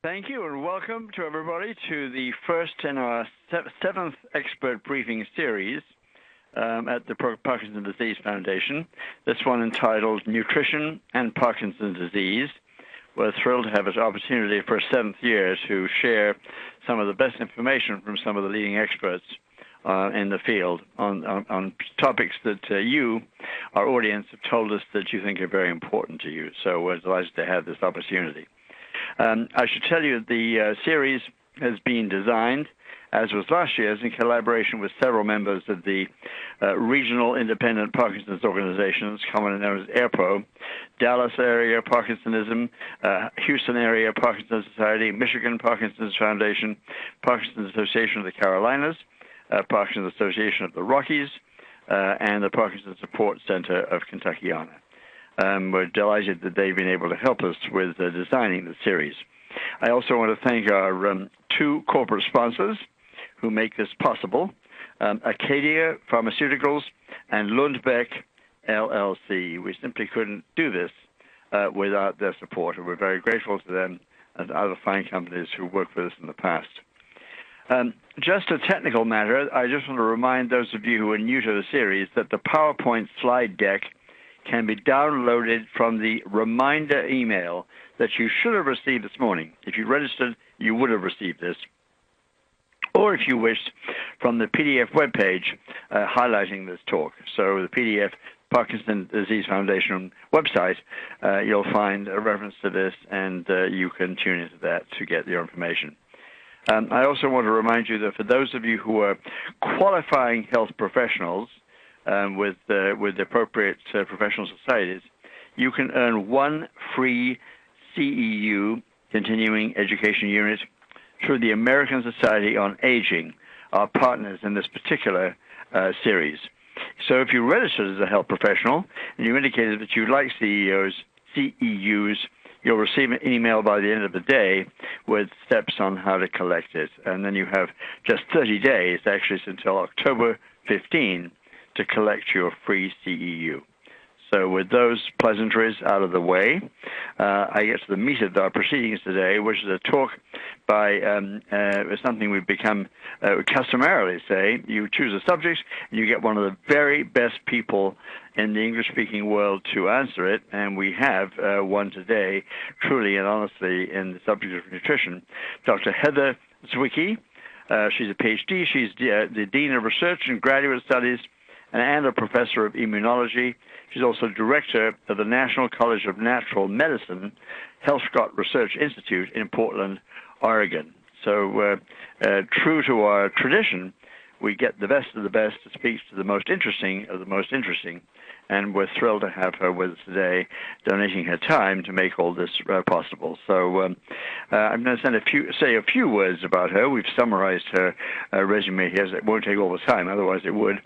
Thank you, and welcome to everybody to the first in our seventh expert briefing series at the Parkinson's Disease Foundation. This one entitled Nutrition and Parkinson's Disease. We're thrilled to have this opportunity for a seventh year to share some of the best information from some of the leading experts in the field on topics that you, our audience, have told us that you think are very important to you. So we're delighted to have this opportunity. I should tell you the series has been designed, as was last year's, in collaboration with several members of the regional independent Parkinson's organizations, commonly known as AIRPO, Dallas area Parkinsonism, Houston area Parkinson's Society, Michigan Parkinson's Foundation, Parkinson's Association of the Carolinas, Parkinson's Association of the Rockies, and the Parkinson's Support Center of Kentuckiana. We're delighted that they've been able to help us with designing the series. I also want to thank our two corporate sponsors who make this possible, Acadia Pharmaceuticals and Lundbeck LLC. We simply couldn't do this without their support, and we're very grateful to them and other fine companies who worked with us in the past. Just a technical matter, I just want to remind those of you who are new to the series that the PowerPoint slide deck can be downloaded from the reminder email that you should have received this morning. If you registered, you would have received this. Or if you wished, from the PDF webpage highlighting this talk. So the PDF Parkinson's Disease Foundation website, you'll find a reference to this, and you can tune into that to get your information. I also want to remind you that for those of you who are qualifying health professionals, with the appropriate professional societies, you can earn one free CEU, Continuing Education Unit, through the American Society on Aging, our partners in this particular series. So if you registered as a health professional and you indicated that you'd like CEUs, you'll receive an email by the end of the day with steps on how to collect it. And then you have just 30 days, actually it's until October 15, to collect your free CEU. So with those pleasantries out of the way, I get to the meat of our proceedings today, which is a talk by something we've become customarily say. You choose a subject, and you get one of the very best people in the English-speaking world to answer it, and we have one today, truly and honestly, in the subject of nutrition. Dr. Heather Zwickey. She's a PhD. She's the Dean of Research and Graduate Studies and a professor of immunology. She's also director of the National College of Natural Medicine Health Scott Research Institute in Portland, Oregon. So true to our tradition, we get the best of the best to speak to the most interesting of the most interesting, and we're thrilled to have her with us today, donating her time to make all this possible. So I'm going to say a few words about her. We've summarized her resume here, so it won't take all the time, otherwise it would.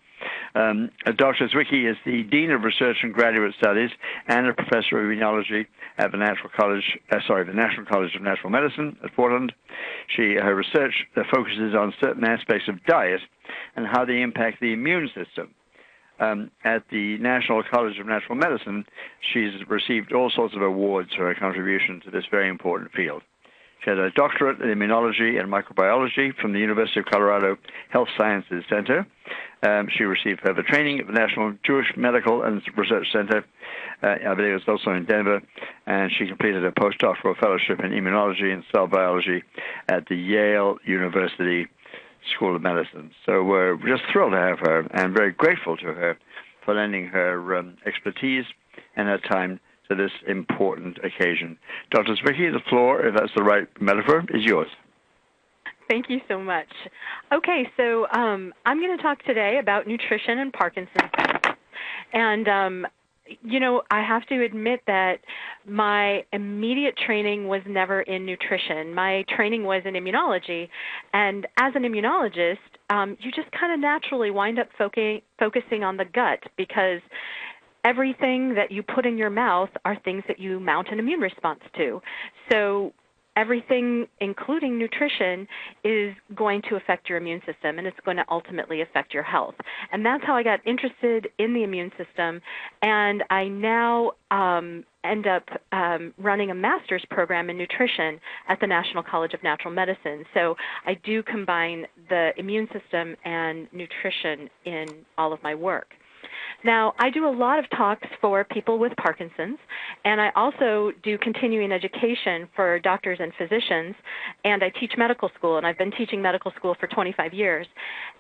Dr. Zwickey is the Dean of Research and Graduate Studies and a professor of immunology at the National College of Natural Medicine at Portland. Her research focuses on certain aspects of diet and how they impact the immune system. At the National College of Natural Medicine, she's received all sorts of awards for her contribution to this very important field. She has a doctorate in immunology and microbiology from the University of Colorado Health Sciences Center. She received further training at the National Jewish Medical and Research Center. I believe it's also in Denver. And she completed a postdoctoral fellowship in immunology and cell biology at the Yale University School of Medicine. So we're just thrilled to have her and very grateful to her for lending her expertise and her time to this important occasion. Dr. Zwickey, the floor, if that's the right metaphor, is yours. Thank you so much. Okay, so I'm going to talk today about nutrition and Parkinson's. And, you know, I have to admit that my immediate training was never in nutrition. My training was in immunology. And as an immunologist, you just kind of naturally wind up focusing on the gut, because everything that you put in your mouth are things that you mount an immune response to. So everything, including nutrition, is going to affect your immune system, and it's going to ultimately affect your health. And that's how I got interested in the immune system, and I now am end up running a master's program in nutrition at the National College of Natural Medicine. So I do combine the immune system and nutrition in all of my work. Now, I do a lot of talks for people with Parkinson's, and I also do continuing education for doctors and physicians, and I teach medical school, and I've been teaching medical school for 25 years.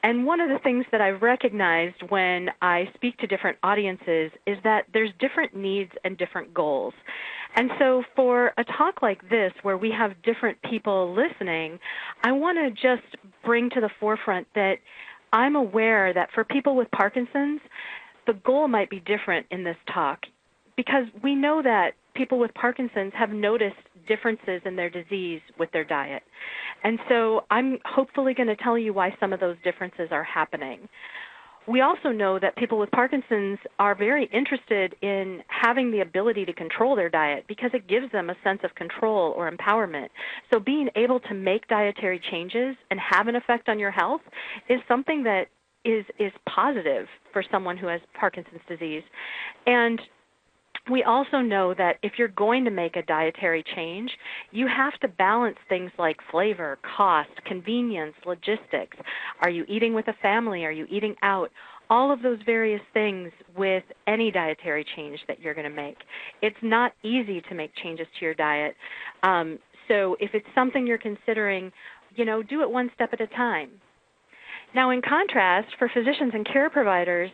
And one of the things that I've recognized when I speak to different audiences is that there's different needs and different goals. And so for a talk like this, where we have different people listening, I want to just bring to the forefront that I'm aware that for people with Parkinson's, the goal might be different in this talk, because we know that people with Parkinson's have noticed differences in their disease with their diet. And so I'm hopefully going to tell you why some of those differences are happening. We also know that people with Parkinson's are very interested in having the ability to control their diet because it gives them a sense of control or empowerment. So being able to make dietary changes and have an effect on your health is something that is positive for someone who has Parkinson's disease. And we also know that if you're going to make a dietary change, you have to balance things like flavor, cost, convenience, logistics. Are you eating with a family? Are you eating out? All of those various things with any dietary change that you're going to make. It's not easy to make changes to your diet. So if it's something you're considering, do it one step at a time. Now, in contrast, for physicians and care providers,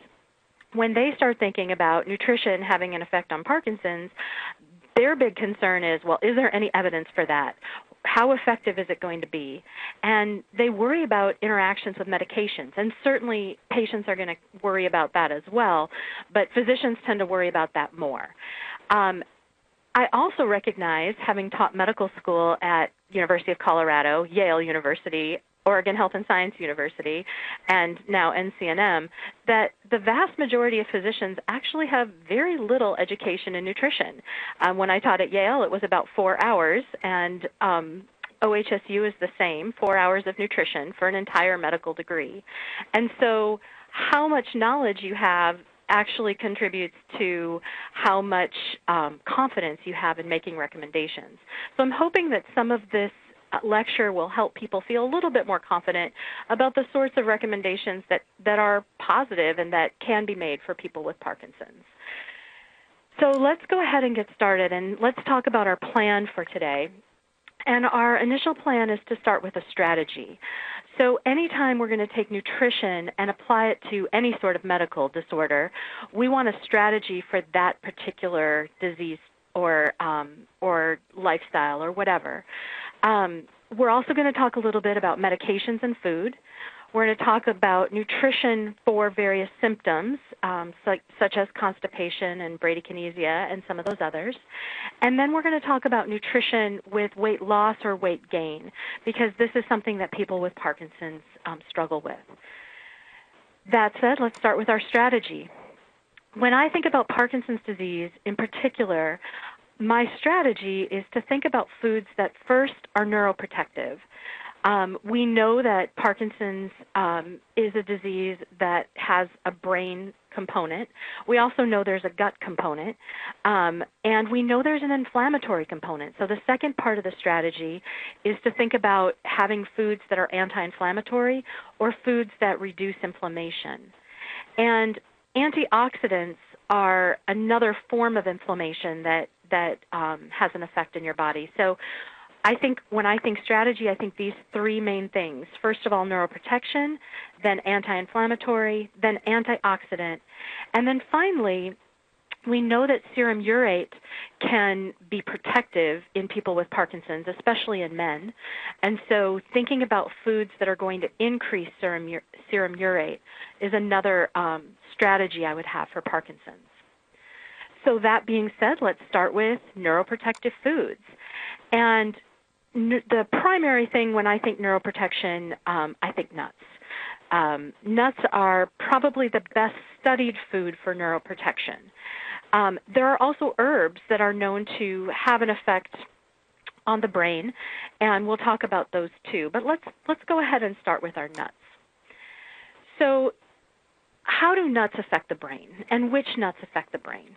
when they start thinking about nutrition having an effect on Parkinson's, their big concern is, well, is there any evidence for that? How effective is it going to be? And they worry about interactions with medications, and certainly patients are going to worry about that as well, but physicians tend to worry about that more. I also recognize, having taught medical school at University of Colorado, Yale University, Oregon Health and Science University, and now NCNM, that the vast majority of physicians actually have very little education in nutrition. When I taught at Yale, it was about 4 hours, and OHSU is the same, 4 hours of nutrition for an entire medical degree. And so how much knowledge you have actually contributes to how much confidence you have in making recommendations. So I'm hoping that some of this lecture will help people feel a little bit more confident about the sorts of recommendations that are positive and that can be made for people with Parkinson's. So let's go ahead and get started, and let's talk about our plan for today. And our initial plan is to start with a strategy. So anytime we're going to take nutrition and apply it to any sort of medical disorder, we want a strategy for that particular disease or lifestyle or whatever. We're also going to talk a little bit about medications and food. We're going to talk about nutrition for various symptoms, such as constipation and bradykinesia and some of those others. And then we're going to talk about nutrition with weight loss or weight gain, because this is something that people with Parkinson's struggle with. That said, let's start with our strategy. When I think about Parkinson's disease in particular, my strategy is to think about foods that first are neuroprotective. We know that Parkinson's is a disease that has a brain component. We also know there's a gut component, and we know there's an inflammatory component. So the second part of the strategy is to think about having foods that are anti-inflammatory or foods that reduce inflammation. And antioxidants are another form of inflammation that has an effect in your body. So I think when I think strategy, I think these three main things. First of all, neuroprotection, then anti-inflammatory, then antioxidant, and then finally, we know that serum urate can be protective in people with Parkinson's, especially in men. And so thinking about foods that are going to increase serum urate is another strategy I would have for Parkinson's. So that being said, let's start with neuroprotective foods. And the primary thing when I think neuroprotection, I think nuts. Nuts are probably the best studied food for neuroprotection. There are also herbs that are known to have an effect on the brain, and we'll talk about those too. But let's go ahead and start with our nuts. So how do nuts affect the brain, and which nuts affect the brain?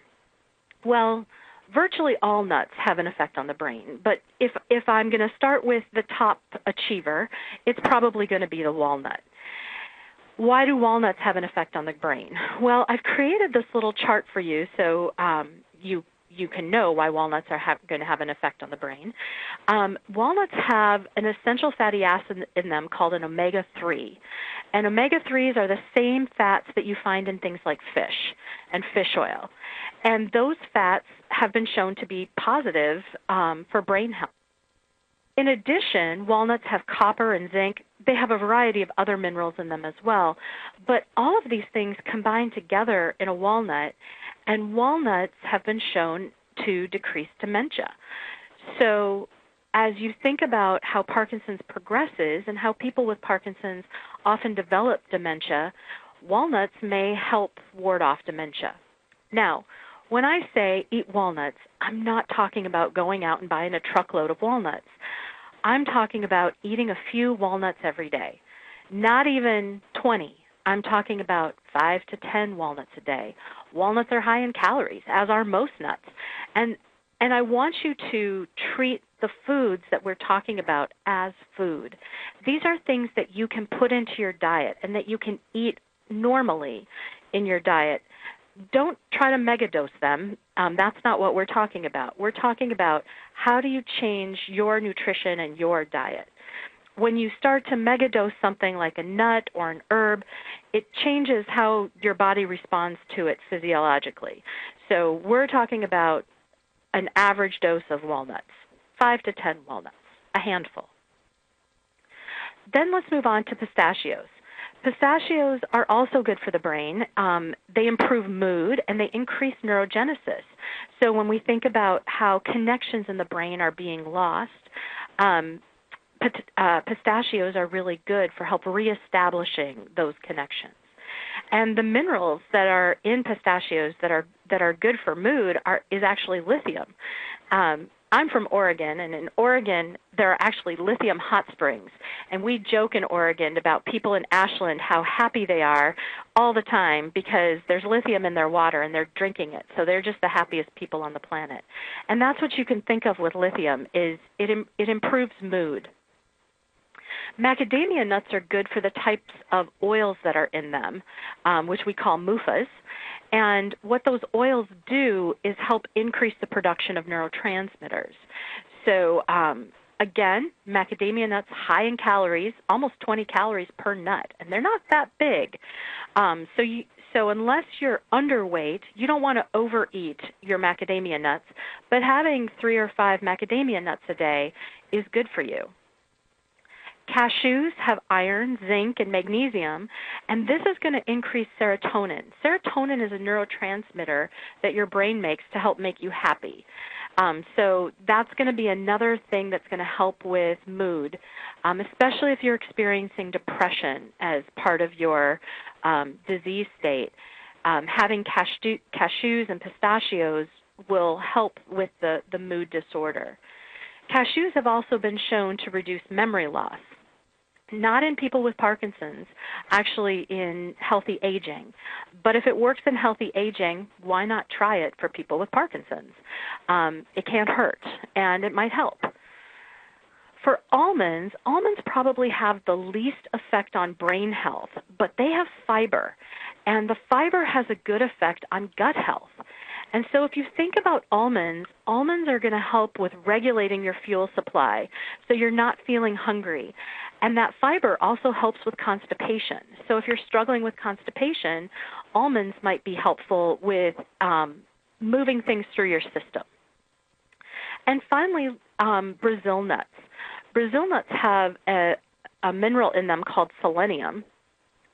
Well, virtually all nuts have an effect on the brain, but if I'm going to start with the top achiever, it's probably going to be the walnut. Why do walnuts have an effect on the brain? Well, I've created this little chart for you so you can know why walnuts are going to have an effect on the brain. Walnuts have an essential fatty acid in them called an omega-3. And omega-3s are the same fats that you find in things like fish and fish oil. And those fats have been shown to be positive for brain health. In addition, walnuts have copper and zinc. They have a variety of other minerals in them as well. But all of these things combine together in a walnut, and walnuts have been shown to decrease dementia. So as you think about how Parkinson's progresses and how people with Parkinson's often develop dementia, walnuts may help ward off dementia. Now, when I say eat walnuts, I'm not talking about going out and buying a truckload of walnuts. I'm talking about eating a few walnuts every day, not even 20. I'm talking about 5 to 10 walnuts a day. Walnuts are high in calories, as are most nuts. And I want you to treat the foods that we're talking about as food. These are things that you can put into your diet and that you can eat normally in your diet. Don't try to megadose them. That's not what we're talking about. We're talking about how do you change your nutrition and your diet. When you start to megadose something like a nut or an herb, it changes how your body responds to it physiologically. So we're talking about an average dose of walnuts, 5 to 10 walnuts, a handful. Then let's move on to pistachios. Pistachios are also good for the brain. They improve mood and they increase neurogenesis. So when we think about how connections in the brain are being lost, pistachios are really good for help reestablishing those connections. And the minerals that are in pistachios that are good for mood is actually lithium. I'm from Oregon, and in Oregon there are actually lithium hot springs. And we joke in Oregon about people in Ashland how happy they are all the time because there's lithium in their water and they're drinking it. So they're just the happiest people on the planet. And that's what you can think of with lithium is it improves mood. Macadamia nuts are good for the types of oils that are in them, which we call MUFAs. And what those oils do is help increase the production of neurotransmitters. So again, macadamia nuts high in calories, almost 20 calories per nut, and they're not that big. So unless you're underweight, you don't want to overeat your macadamia nuts, but having 3 or 5 macadamia nuts a day is good for you. Cashews have iron, zinc, and magnesium, and this is going to increase serotonin. Serotonin is a neurotransmitter that your brain makes to help make you happy. So that's going to be another thing that's going to help with mood, especially if you're experiencing depression as part of your disease state. Having cashews and pistachios will help with the mood disorder. Cashews have also been shown to reduce memory loss. Not in people with Parkinson's, actually in healthy aging. But if it works in healthy aging, why not try it for people with Parkinson's? It can't hurt, and it might help. For almonds probably have the least effect on brain health, but they have fiber, and the fiber has a good effect on gut health. And so if you think about almonds are going to help with regulating your fuel supply so you're not feeling hungry. And that fiber also helps with constipation. So if you're struggling with constipation, almonds might be helpful with moving things through your system. And finally, Brazil nuts. Brazil nuts have a mineral in them called selenium.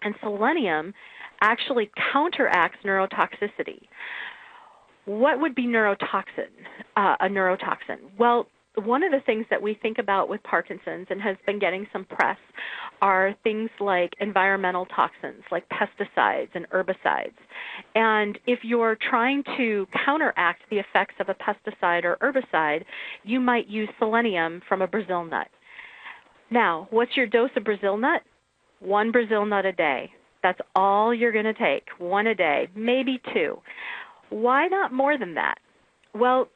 And selenium actually counteracts neurotoxicity. What would be a neurotoxin? Well, one of the things that we think about with Parkinson's and has been getting some press are things like environmental toxins, like pesticides and herbicides. And if you're trying to counteract the effects of a pesticide or herbicide, you might use selenium from a Brazil nut. Now, what's your dose of Brazil nut? 1 Brazil nut a day. That's all you're going to take, 1 a day, maybe 2. Why not more than that? Well,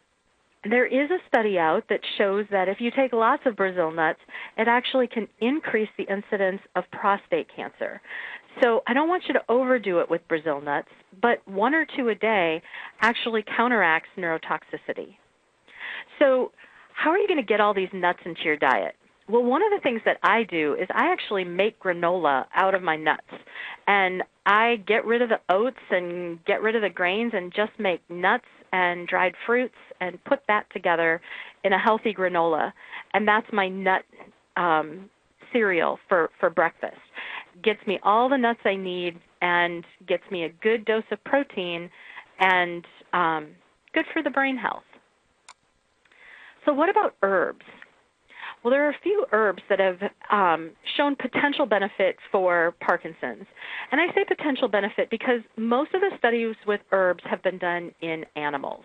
There is a study out that shows that if you take lots of Brazil nuts, it actually can increase the incidence of prostate cancer. So I don't want you to overdo it with Brazil nuts, but 1 or 2 a day actually counteracts neurotoxicity. So how are you going to get all these nuts into your diet? Well, one of the things that I do is I actually make granola out of my nuts. And I get rid of the oats and get rid of the grains and just make nuts and dried fruits and put that together in a healthy granola. And that's my nut cereal for breakfast. Gets me all the nuts I need and gets me a good dose of protein and good for the brain health. So what about herbs? Well, there are a few herbs that have shown potential benefit for Parkinson's. And I say potential benefit because most of the studies with herbs have been done in animals.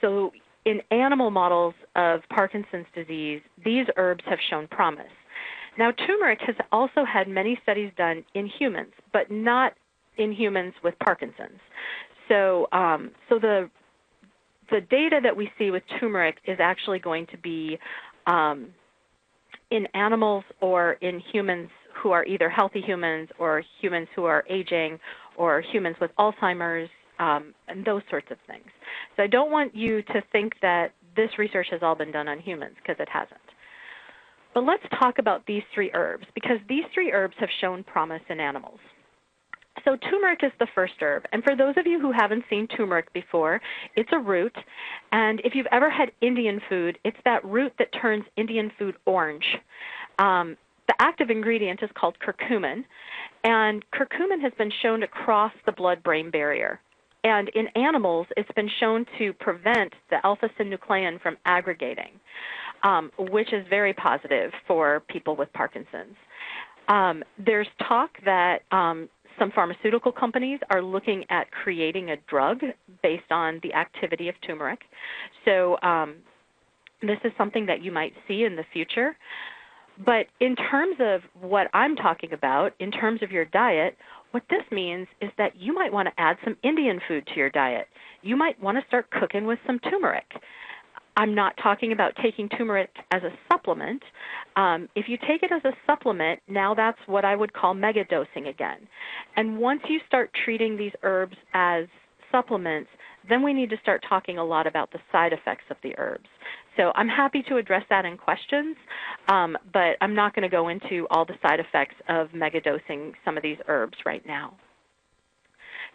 So in animal models of Parkinson's disease, these herbs have shown promise. Now, turmeric has also had many studies done in humans, but not in humans with Parkinson's. So, the data that we see with turmeric is actually going to be in animals or in humans who are either healthy humans or humans who are aging or humans with Alzheimer's and those sorts of things. So I don't want you to think that this research has all been done on humans, because it hasn't. But let's talk about these 3 herbs, because these 3 herbs have shown promise in animals. So turmeric is the first herb, and for those of you who haven't seen turmeric before, it's a root, and if you've ever had Indian food, it's that root that turns Indian food orange. The active ingredient is called curcumin, and curcumin has been shown to cross the blood-brain barrier. And in animals, it's been shown to prevent the alpha-synuclein from aggregating, which is very positive for people with Parkinson's. There's talk that some pharmaceutical companies are looking at creating a drug based on the activity of turmeric. So this is something that you might see in the future. But in terms of what I'm talking about, in terms of your diet, what this means is that you might want to add some Indian food to your diet. You might want to start cooking with some turmeric. I'm not talking about taking turmeric as a supplement. If you take it as a supplement, now that's what I would call mega dosing again. And once you start treating these herbs as supplements, then we need to start talking a lot about the side effects of the herbs. So I'm happy to address that in questions, but I'm not going to go into all the side effects of megadosing some of these herbs right now.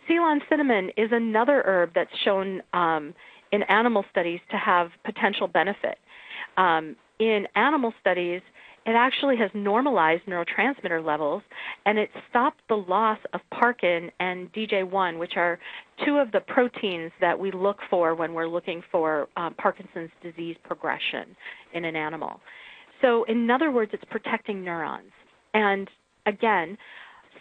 Ceylon cinnamon is another herb that's shown in animal studies to have potential benefit. In animal studies, it actually has normalized neurotransmitter levels, and it stopped the loss of Parkin and DJ1, which are 2 of the proteins that we look for when we're looking for Parkinson's disease progression in an animal. So in other words, it's protecting neurons. And again,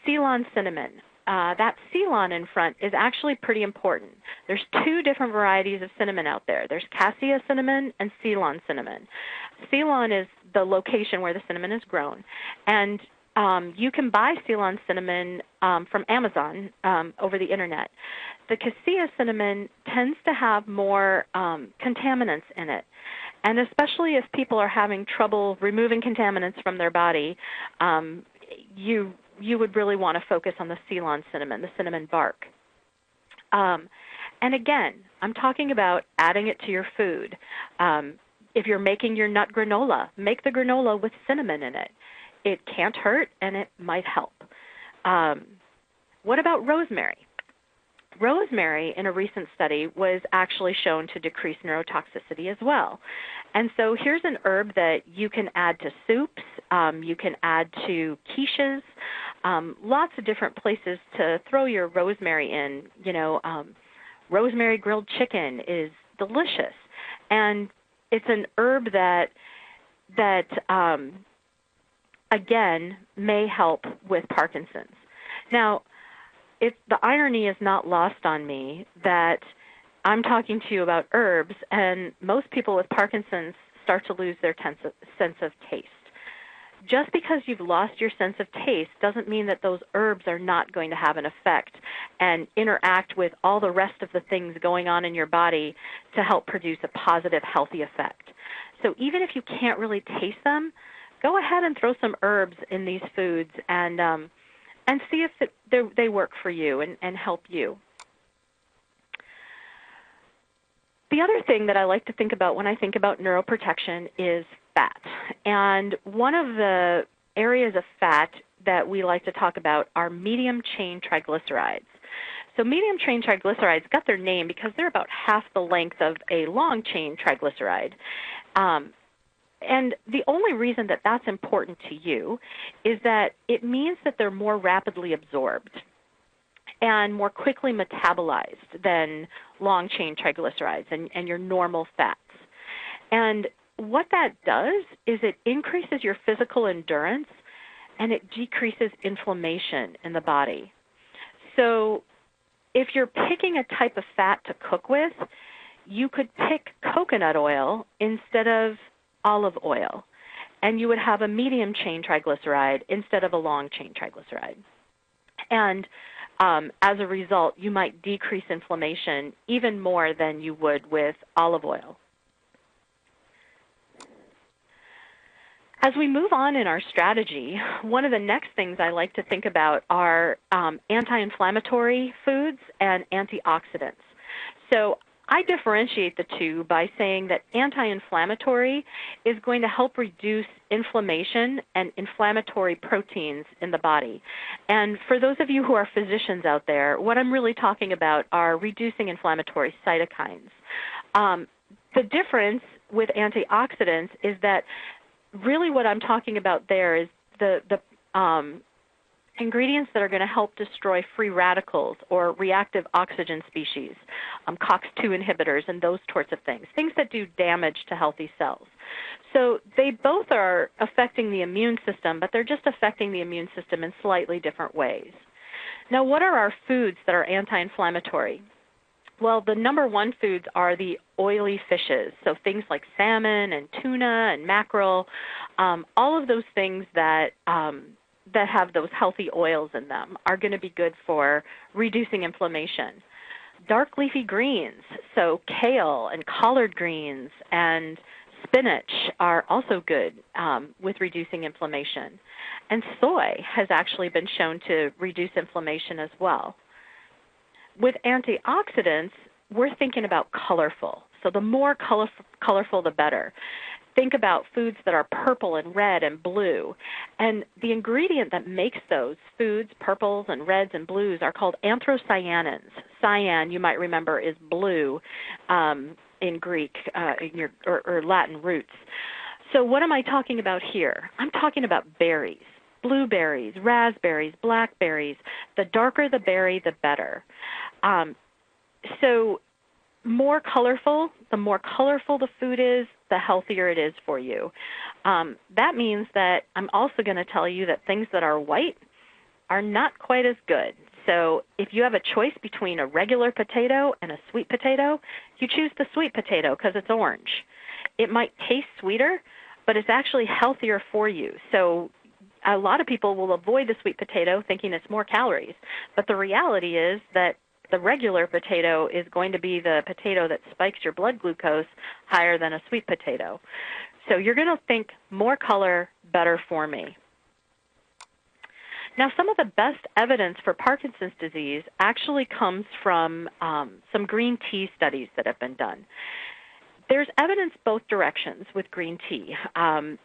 Ceylon cinnamon. That Ceylon in front is actually pretty important. There's 2 different varieties of cinnamon out there. There's cassia cinnamon and Ceylon cinnamon. Ceylon is the location where the cinnamon is grown. And you can buy Ceylon cinnamon from Amazon over the Internet. The cassia cinnamon tends to have more contaminants in it. And especially if people are having trouble removing contaminants from their body, you would really want to focus on the Ceylon cinnamon, the cinnamon bark. And again, I'm talking about adding it to your food. If you're making your nut granola, make the granola with cinnamon in it. It can't hurt, and it might help. What about rosemary? Rosemary, in a recent study, was actually shown to decrease neurotoxicity as well. And so here's an herb that you can add to soups, you can add to quiches, lots of different places to throw your rosemary in. You know, rosemary grilled chicken is delicious. And it's an herb that again, may help with Parkinson's. Now, the irony is not lost on me that I'm talking to you about herbs, and most people with Parkinson's start to lose their sense of taste. just because you've lost your sense of taste doesn't mean that those herbs are not going to have an effect and interact with all the rest of the things going on in your body to help produce a positive, healthy effect. So even if you can't really taste them, go ahead and throw some herbs in these foods and see if they work for you and help you. The other thing that I like to think about when I think about neuroprotection is fat. And one of the areas of fat that we like to talk about are medium-chain triglycerides. So medium-chain triglycerides got their name because they're about half the length of a long-chain triglyceride. And the only reason that that's important to you is that it means that they're more rapidly absorbed and more quickly metabolized than long-chain triglycerides and your normal fats. And what that does is it increases your physical endurance and it decreases inflammation in the body. So if you're picking a type of fat to cook with, you could pick coconut oil instead of olive oil, and you would have a medium-chain triglyceride instead of a long-chain triglyceride. And as a result, you might decrease inflammation even more than you would with olive oil. As we move on in our strategy, one of the next things I like to think about are anti-inflammatory foods and antioxidants. So I differentiate the two by saying that anti-inflammatory is going to help reduce inflammation and inflammatory proteins in the body. And for those of you who are physicians out there, what I'm really talking about are reducing inflammatory cytokines. The difference with antioxidants is that really what I'm talking about there is the ingredients that are going to help destroy free radicals or reactive oxygen species, COX-2 inhibitors and those sorts of things, things that do damage to healthy cells. So they both are affecting the immune system, but they're just affecting the immune system in slightly different ways. Now, what are our foods that are anti-inflammatory? Well, the number one foods are the oily fishes, so things like salmon and tuna and mackerel, all of those things that have those healthy oils in them are going to be good for reducing inflammation. Dark leafy greens, so kale and collard greens and spinach are also good with reducing inflammation. And soy has actually been shown to reduce inflammation as well. With antioxidants, we're thinking about colorful. So the more colorful, the better. Think about foods that are purple and red and blue. And the ingredient that makes those foods, purples and reds and blues, are called anthocyanins. Cyan, you might remember, is blue in Greek or Latin roots. So what am I talking about here? I'm talking about berries, blueberries, raspberries, blackberries. The darker the berry, the better. So more colorful, the more colorful the food is, the healthier it is for you. That means that I'm also going to tell you that things that are white are not quite as good. So if you have a choice between a regular potato and a sweet potato, you choose the sweet potato because it's orange. It might taste sweeter, but it's actually healthier for you. So a lot of people will avoid the sweet potato thinking it's more calories. But the reality is that the regular potato is going to be the potato that spikes your blood glucose higher than a sweet potato. So you're going to think more color, better for me. Now, some of the best evidence for Parkinson's disease actually comes from some green tea studies that have been done. There's evidence both directions with green tea. And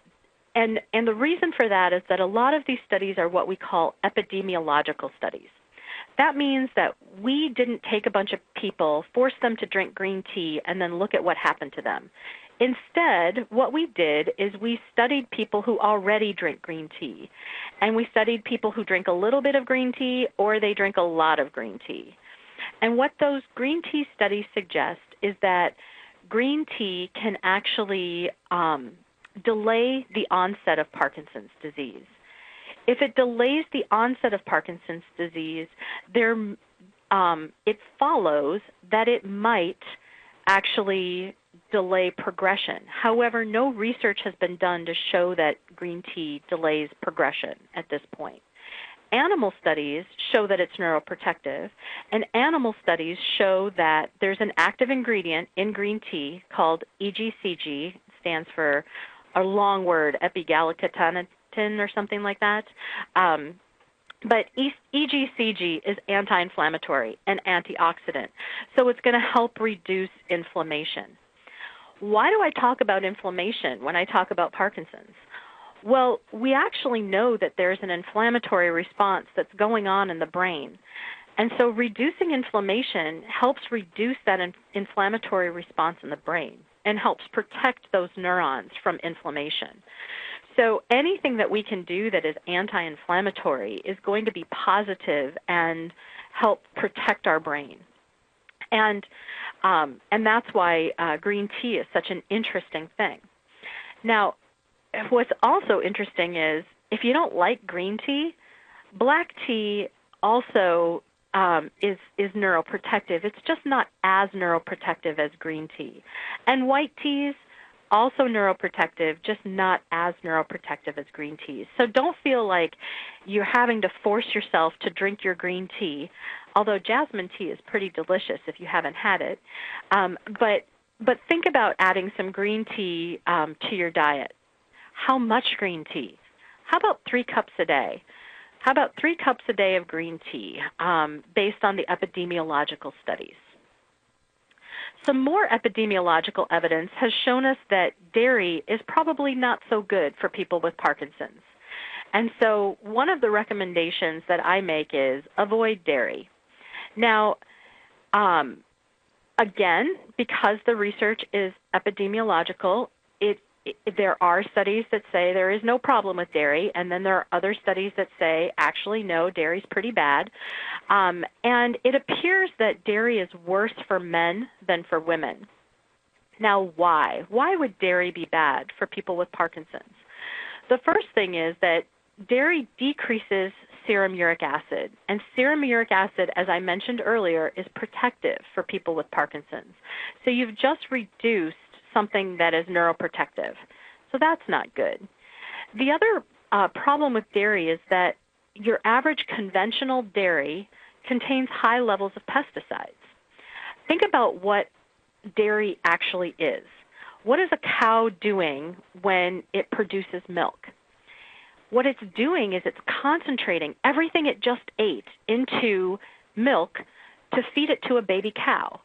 the reason for that is that a lot of these studies are what we call epidemiological studies. That means that we didn't take a bunch of people, force them to drink green tea, and then look at what happened to them. Instead, what we did is we studied people who already drink green tea, and we studied people who drink a little bit of green tea or they drink a lot of green tea. And what those green tea studies suggest is that green tea can actually delay the onset of Parkinson's disease. If it delays the onset of Parkinson's disease, it follows that it might actually delay progression. However, no research has been done to show that green tea delays progression at this point. Animal studies show that it's neuroprotective, and animal studies show that there's an active ingredient in green tea called EGCG, stands for a long word, epigallocatinin or something like that. But EGCG is anti-inflammatory and antioxidant, so it's going to help reduce inflammation. Why do I talk about inflammation when I talk about Parkinson's? Well, we actually know that there's an inflammatory response that's going on in the brain. And so reducing inflammation helps reduce that inflammatory response in the brain and helps protect those neurons from inflammation. So anything that we can do that is anti-inflammatory is going to be positive and help protect our brain. And that's why green tea is such an interesting thing. Now, what's also interesting is if you don't like green tea, black tea also is neuroprotective. It's just not as neuroprotective as green tea. And white teas, also neuroprotective, just not as neuroprotective as green teas. So don't feel like you're having to force yourself to drink your green tea, although jasmine tea is pretty delicious if you haven't had it. But think about adding some green tea to your diet. How much green tea? How about 3 cups a day? How about 3 cups a day of green tea based on the epidemiological studies? Some more epidemiological evidence has shown us that dairy is probably not so good for people with Parkinson's. And so one of the recommendations that I make is avoid dairy. Now, again, because the research is epidemiological, there are studies that say there is no problem with dairy, and then there are other studies that say, actually, no, dairy's pretty bad. And it appears that dairy is worse for men than for women. Now, why? Why would dairy be bad for people with Parkinson's? The first thing is that dairy decreases serum uric acid, and serum uric acid, as I mentioned earlier, is protective for people with Parkinson's. So you've just reduced something that is neuroprotective. So that's not good. The other problem with dairy is that your average conventional dairy contains high levels of pesticides. Think about what dairy actually is. What is a cow doing when it produces milk? What it's doing is it's concentrating everything it just ate into milk to feed it to a baby cow.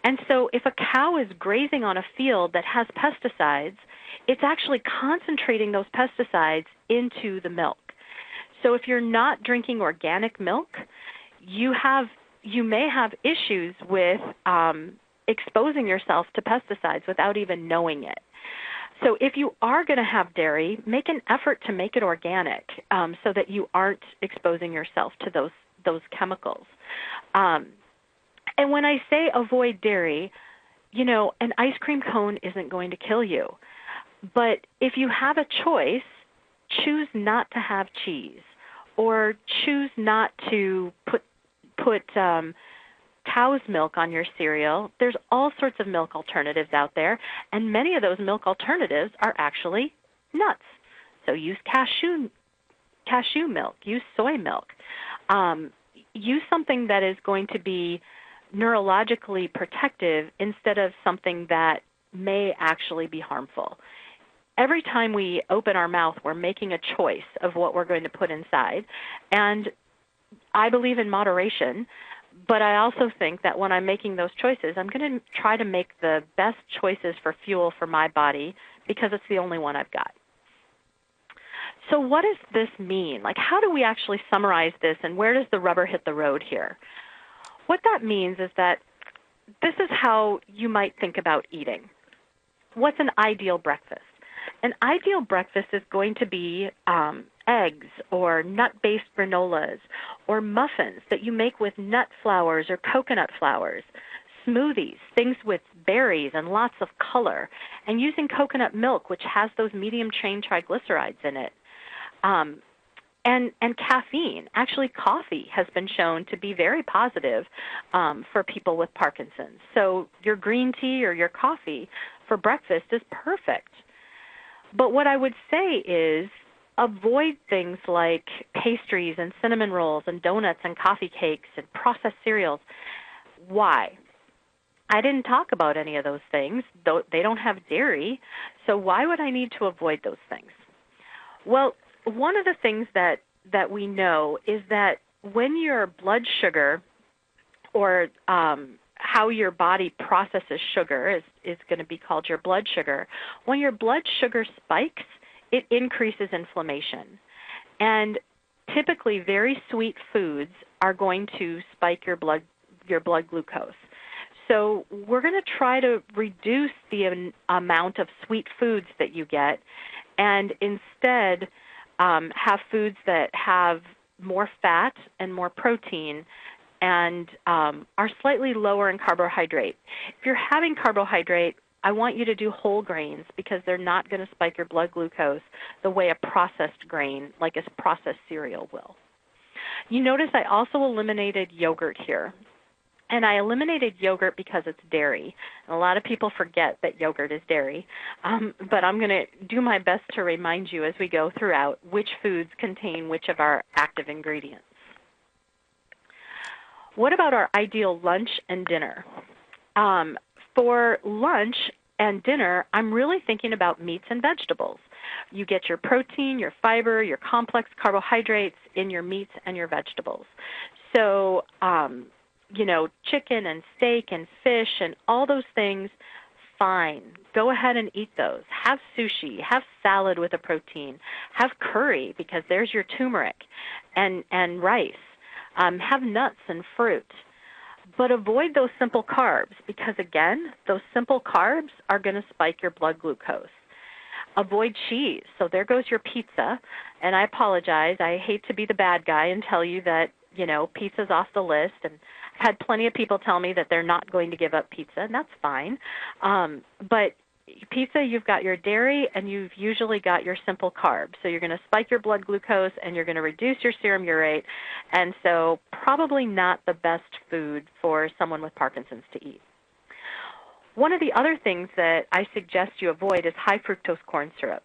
And so if a cow is grazing on a field that has pesticides, it's actually concentrating those pesticides into the milk. So if you're not drinking organic milk, you may have issues with exposing yourself to pesticides without even knowing it. So if you are going to have dairy, make an effort to make it organic so that you aren't exposing yourself to those chemicals. And when I say avoid dairy, an ice cream cone isn't going to kill you. But if you have a choice, choose not to have cheese, or choose not to put cow's milk on your cereal. There's all sorts of milk alternatives out there, and many of those milk alternatives are actually nuts. So use cashew milk, use soy milk. Use something that is going to be neurologically protective instead of something that may actually be harmful. Every time we open our mouth, we're making a choice of what we're going to put inside. And I believe in moderation, but I also think that when I'm making those choices, I'm going to try to make the best choices for fuel for my body because it's the only one I've got. So what does this mean? Like, how do we actually summarize this, and where does the rubber hit the road here? What that means is that this is how you might think about eating. What's an ideal breakfast? An ideal breakfast is going to be eggs or nut-based granolas or muffins that you make with nut flours or coconut flours, smoothies, things with berries and lots of color, and using coconut milk, which has those medium-chain triglycerides in it. And caffeine. Actually, coffee has been shown to be very positive for people with Parkinson's. So your green tea or your coffee for breakfast is perfect. But what I would say is avoid things like pastries and cinnamon rolls and donuts and coffee cakes and processed cereals. Why? I didn't talk about any of those things. They don't have dairy, so why would I need to avoid those things? Well, one of the things that we know is that when your blood sugar or how your body processes sugar is going to be called your blood sugar. When your blood sugar spikes, it increases inflammation. And typically very sweet foods are going to spike your blood glucose. So we're going to try to reduce the amount of sweet foods that you get and instead have foods that have more fat and more protein and are slightly lower in carbohydrate. If you're having carbohydrate, I want you to do whole grains because they're not going to spike your blood glucose the way a processed grain, like a processed cereal, will. You notice I also eliminated yogurt here. And I eliminated yogurt because it's dairy. And a lot of people forget that yogurt is dairy. But I'm going to do my best to remind you as we go throughout which foods contain which of our active ingredients. What about our ideal lunch and dinner? For lunch and dinner, I'm really thinking about meats and vegetables. You get your protein, your fiber, your complex carbohydrates in your meats and your vegetables. So, chicken and steak and fish and all those things, fine. Go ahead and eat those. Have sushi. Have salad with a protein. Have curry because there's your turmeric and rice. Have nuts and fruit. But avoid those simple carbs because, again, those simple carbs are going to spike your blood glucose. Avoid cheese. So there goes your pizza. And I apologize. I hate to be the bad guy and tell you that, pizza's off the list. And I've had plenty of people tell me that they're not going to give up pizza, and that's fine. But pizza, you've got your dairy, and you've usually got your simple carbs. So you're going to spike your blood glucose, and you're going to reduce your serum urate. And so probably not the best food for someone with Parkinson's to eat. One of the other things that I suggest you avoid is high fructose corn syrup.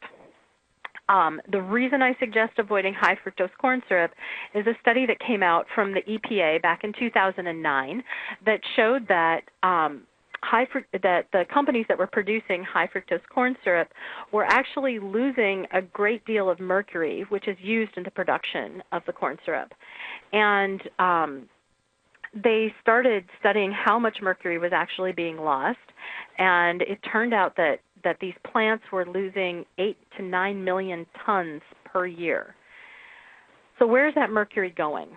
The reason I suggest avoiding high fructose corn syrup is a study that came out from the EPA back in 2009 that showed that that the companies that were producing high fructose corn syrup were actually losing a great deal of mercury, which is used in the production of the corn syrup. And they started studying how much mercury was actually being lost, and it turned out that these plants were losing 8 to 9 million tons per year. So where's that mercury going?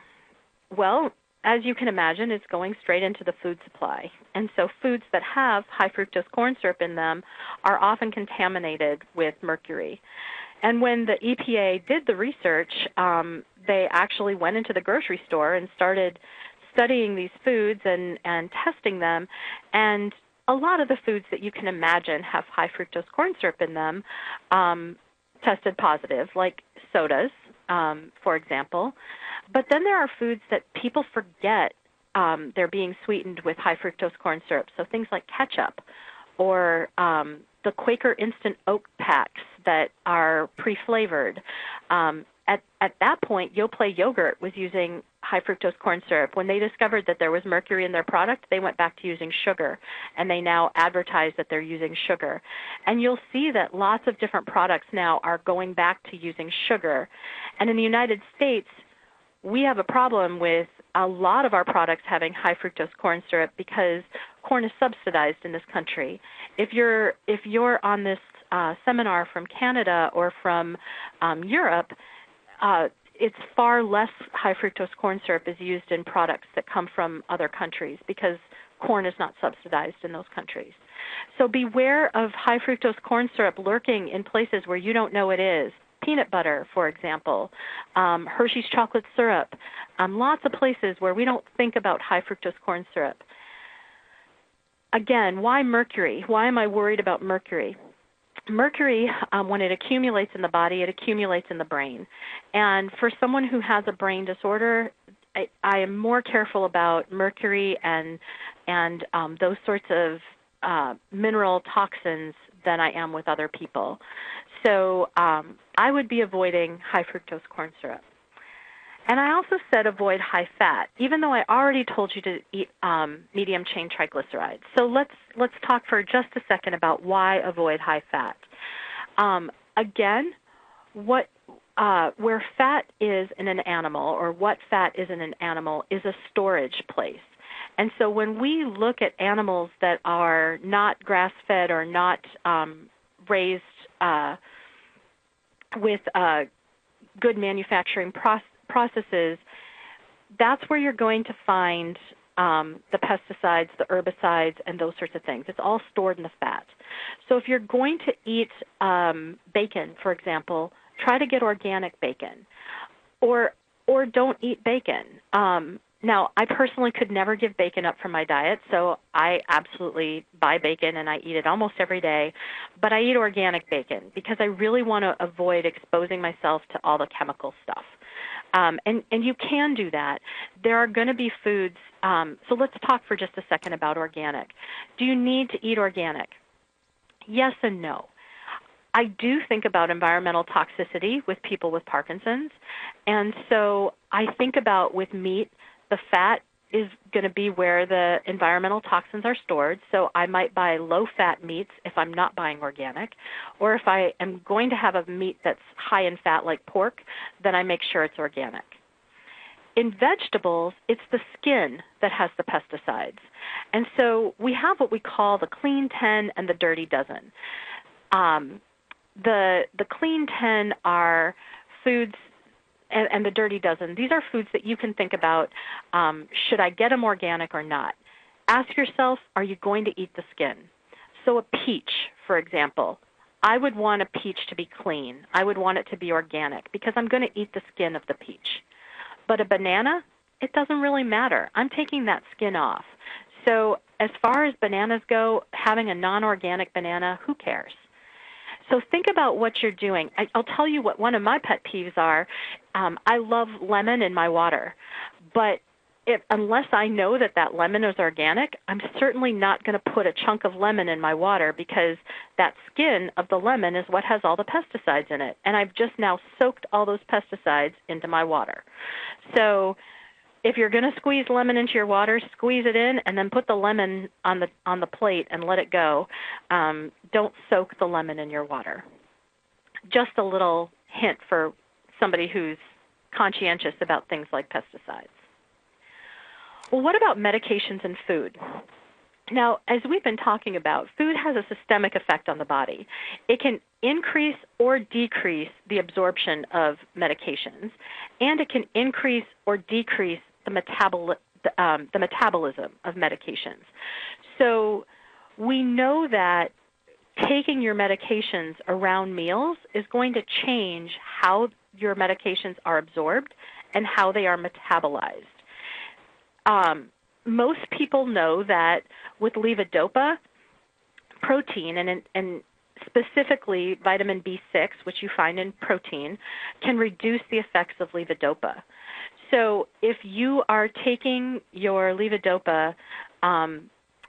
Well, as you can imagine, it's going straight into the food supply. And so foods that have high fructose corn syrup in them are often contaminated with mercury. And when the EPA did the research, they actually went into the grocery store and started studying these foods and testing them. And a lot of the foods that you can imagine have high fructose corn syrup in them tested positive, like sodas, for example. But then there are foods that people forget they're being sweetened with high fructose corn syrup, so things like ketchup or the Quaker Instant Oat packs that are pre-flavored. At that point, Yoplait yogurt was using high fructose corn syrup. When they discovered that there was mercury in their product, they went back to using sugar, and they now advertise that they're using sugar. And you'll see that lots of different products now are going back to using sugar. And in the United States, we have a problem with a lot of our products having high fructose corn syrup because corn is subsidized in this country. If you're on this seminar from Canada or from Europe, it's far less high fructose corn syrup is used in products that come from other countries because corn is not subsidized in those countries. So beware of high fructose corn syrup lurking in places where you don't know it is. Peanut butter, for example, Hershey's chocolate syrup, lots of places where we don't think about high fructose corn syrup. Again, why mercury? Why am I worried about mercury? mercury, when it accumulates in the body, it accumulates in the brain. And for someone who has a brain disorder, I am more careful about mercury and those sorts of mineral toxins than I am with other people. So I would be avoiding high fructose corn syrup. And I also said avoid high fat, even though I already told you to eat medium chain triglycerides. So let's talk for just a second about why avoid high fat. Again, where fat is in an animal, or what fat is in an animal, is a storage place. And so when we look at animals that are not grass-fed or not raised with good manufacturing processes, that's where you're going to find the pesticides, the herbicides, and those sorts of things. It's all stored in the fat. So if you're going to eat bacon, for example, try to get organic bacon, or don't eat bacon. Now, I personally could never give bacon up from my diet, so I absolutely buy bacon and I eat it almost every day, but I eat organic bacon because I really want to avoid exposing myself to all the chemical stuff. And you can do that. There are going to be foods. So let's talk for just a second about organic. Do you need to eat organic? Yes and no. I do think about environmental toxicity with people with Parkinson's, and so I think about with meat, the fat is going to be where the environmental toxins are stored, so I might buy low-fat meats if I'm not buying organic, or if I am going to have a meat that's high in fat like pork, then I make sure it's organic. In vegetables, it's the skin that has the pesticides, and so we have what we call the clean 10 and the dirty dozen. The clean 10 are foods, and the dirty dozen, these are foods that you can think about, should I get them organic or not? Ask yourself, are you going to eat the skin? So a peach, for example, I would want a peach to be clean. I would want it to be organic because I'm going to eat the skin of the peach. But a banana, it doesn't really matter. I'm taking that skin off. So as far as bananas go, having a non-organic banana, who cares? So think about what you're doing. I'll tell you what one of my pet peeves are. I love lemon in my water, but unless I know that lemon is organic, I'm certainly not going to put a chunk of lemon in my water because that skin of the lemon is what has all the pesticides in it, and I've just now soaked all those pesticides into my water. So if you're going to squeeze lemon into your water, squeeze it in and then put the lemon on the plate and let it go. Don't soak the lemon in your water. Just a little hint for somebody who's conscientious about things like pesticides. Well, what about medications and food? Now, as we've been talking about, food has a systemic effect on the body. It can increase or decrease the absorption of medications, and it can increase or decrease the metabolism of medications. So we know that taking your medications around meals is going to change how your medications are absorbed and how they are metabolized. Most people know that with levodopa, protein, and specifically vitamin B6, which you find in protein, can reduce the effects of levodopa. So if you are taking your levodopa,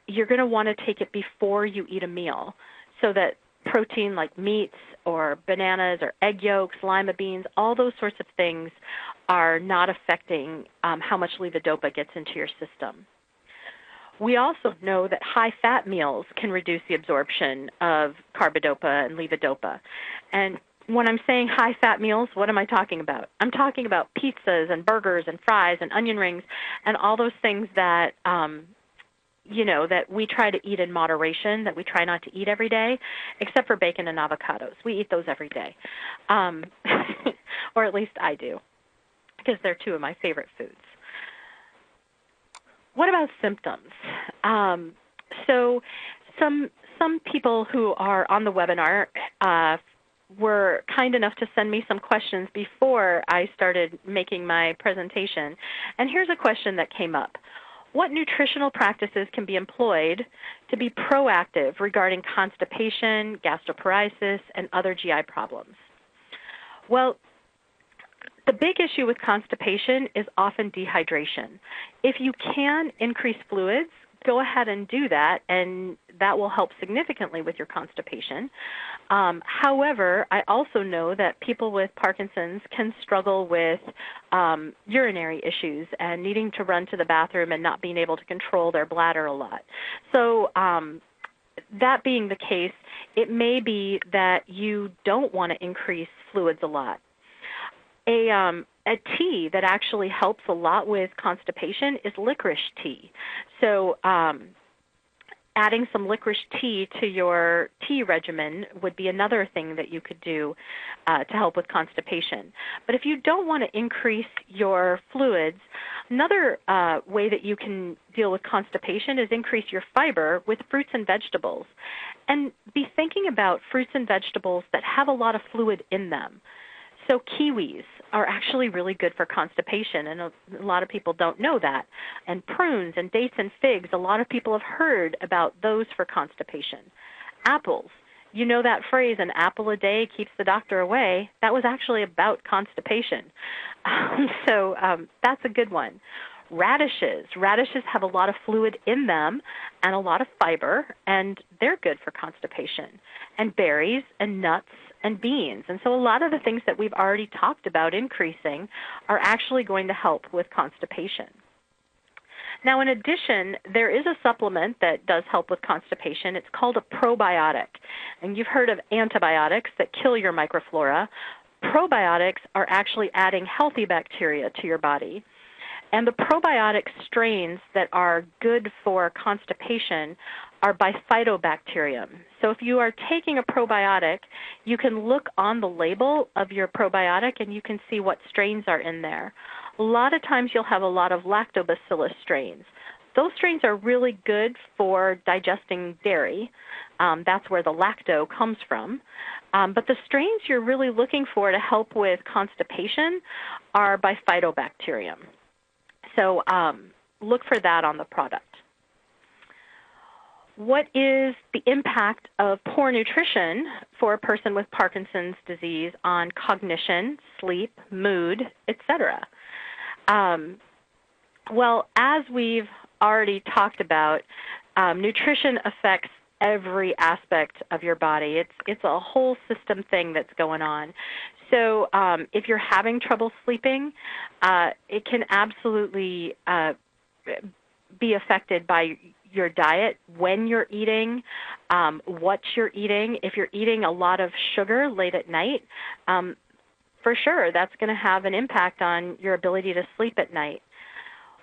you're going to want to take it before you eat a meal so that protein like meats or bananas or egg yolks, lima beans, all those sorts of things are not affecting how much levodopa gets into your system. We also know that high-fat meals can reduce the absorption of carbidopa and levodopa. And when I'm saying high-fat meals, what am I talking about? I'm talking about pizzas and burgers and fries and onion rings and all those things that, that we try to eat in moderation, that we try not to eat every day, except for bacon and avocados. We eat those every day, or at least I do, because they're two of my favorite foods. What about symptoms? So some people who are on the webinar were kind enough to send me some questions before I started making my presentation. And here's a question that came up. what nutritional practices can be employed to be proactive regarding constipation, gastroparesis, and other GI problems? Well, the big issue with constipation is often dehydration. If you can increase fluids, go ahead and do that, and that will help significantly with your constipation. However, I also know that people with Parkinson's can struggle with urinary issues and needing to run to the bathroom and not being able to control their bladder a lot. So that being the case, it may be that you don't want to increase fluids a lot. A tea that actually helps a lot with constipation is licorice tea. So adding some licorice tea to your tea regimen would be another thing that you could do to help with constipation. But if you don't want to increase your fluids, another way that you can deal with constipation is increase your fiber with fruits and vegetables. And be thinking about fruits and vegetables that have a lot of fluid in them. So kiwis are actually really good for constipation, and a lot of people don't know that. And prunes and dates and figs, a lot of people have heard about those for constipation. Apples, you know that phrase, an apple a day keeps the doctor away. That was actually about constipation. So that's a good one. Radishes have a lot of fluid in them and a lot of fiber, and they're good for constipation. And berries and nuts and beans. And so a lot of the things that we've already talked about increasing are actually going to help with constipation. Now, in addition, there is a supplement that does help with constipation. It's called a probiotic. And you've heard of antibiotics that kill your microflora. Probiotics are actually adding healthy bacteria to your body. And the probiotic strains that are good for constipation are Bifidobacterium. So if you are taking a probiotic, you can look on the label of your probiotic and you can see what strains are in there. A lot of times you'll have a lot of lactobacillus strains. Those strains are really good for digesting dairy. That's where the lacto comes from. But the strains you're really looking for to help with constipation are Bifidobacterium. So look for that on the product. What is the impact of poor nutrition for a person with Parkinson's disease on cognition, sleep, mood, etc.? Well, as we've already talked about, nutrition affects every aspect of your body. It's a whole system thing that's going on. So if you're having trouble sleeping, it can absolutely be affected by your diet, when you're eating, what you're eating. If you're eating a lot of sugar late at night, for sure that's going to have an impact on your ability to sleep at night.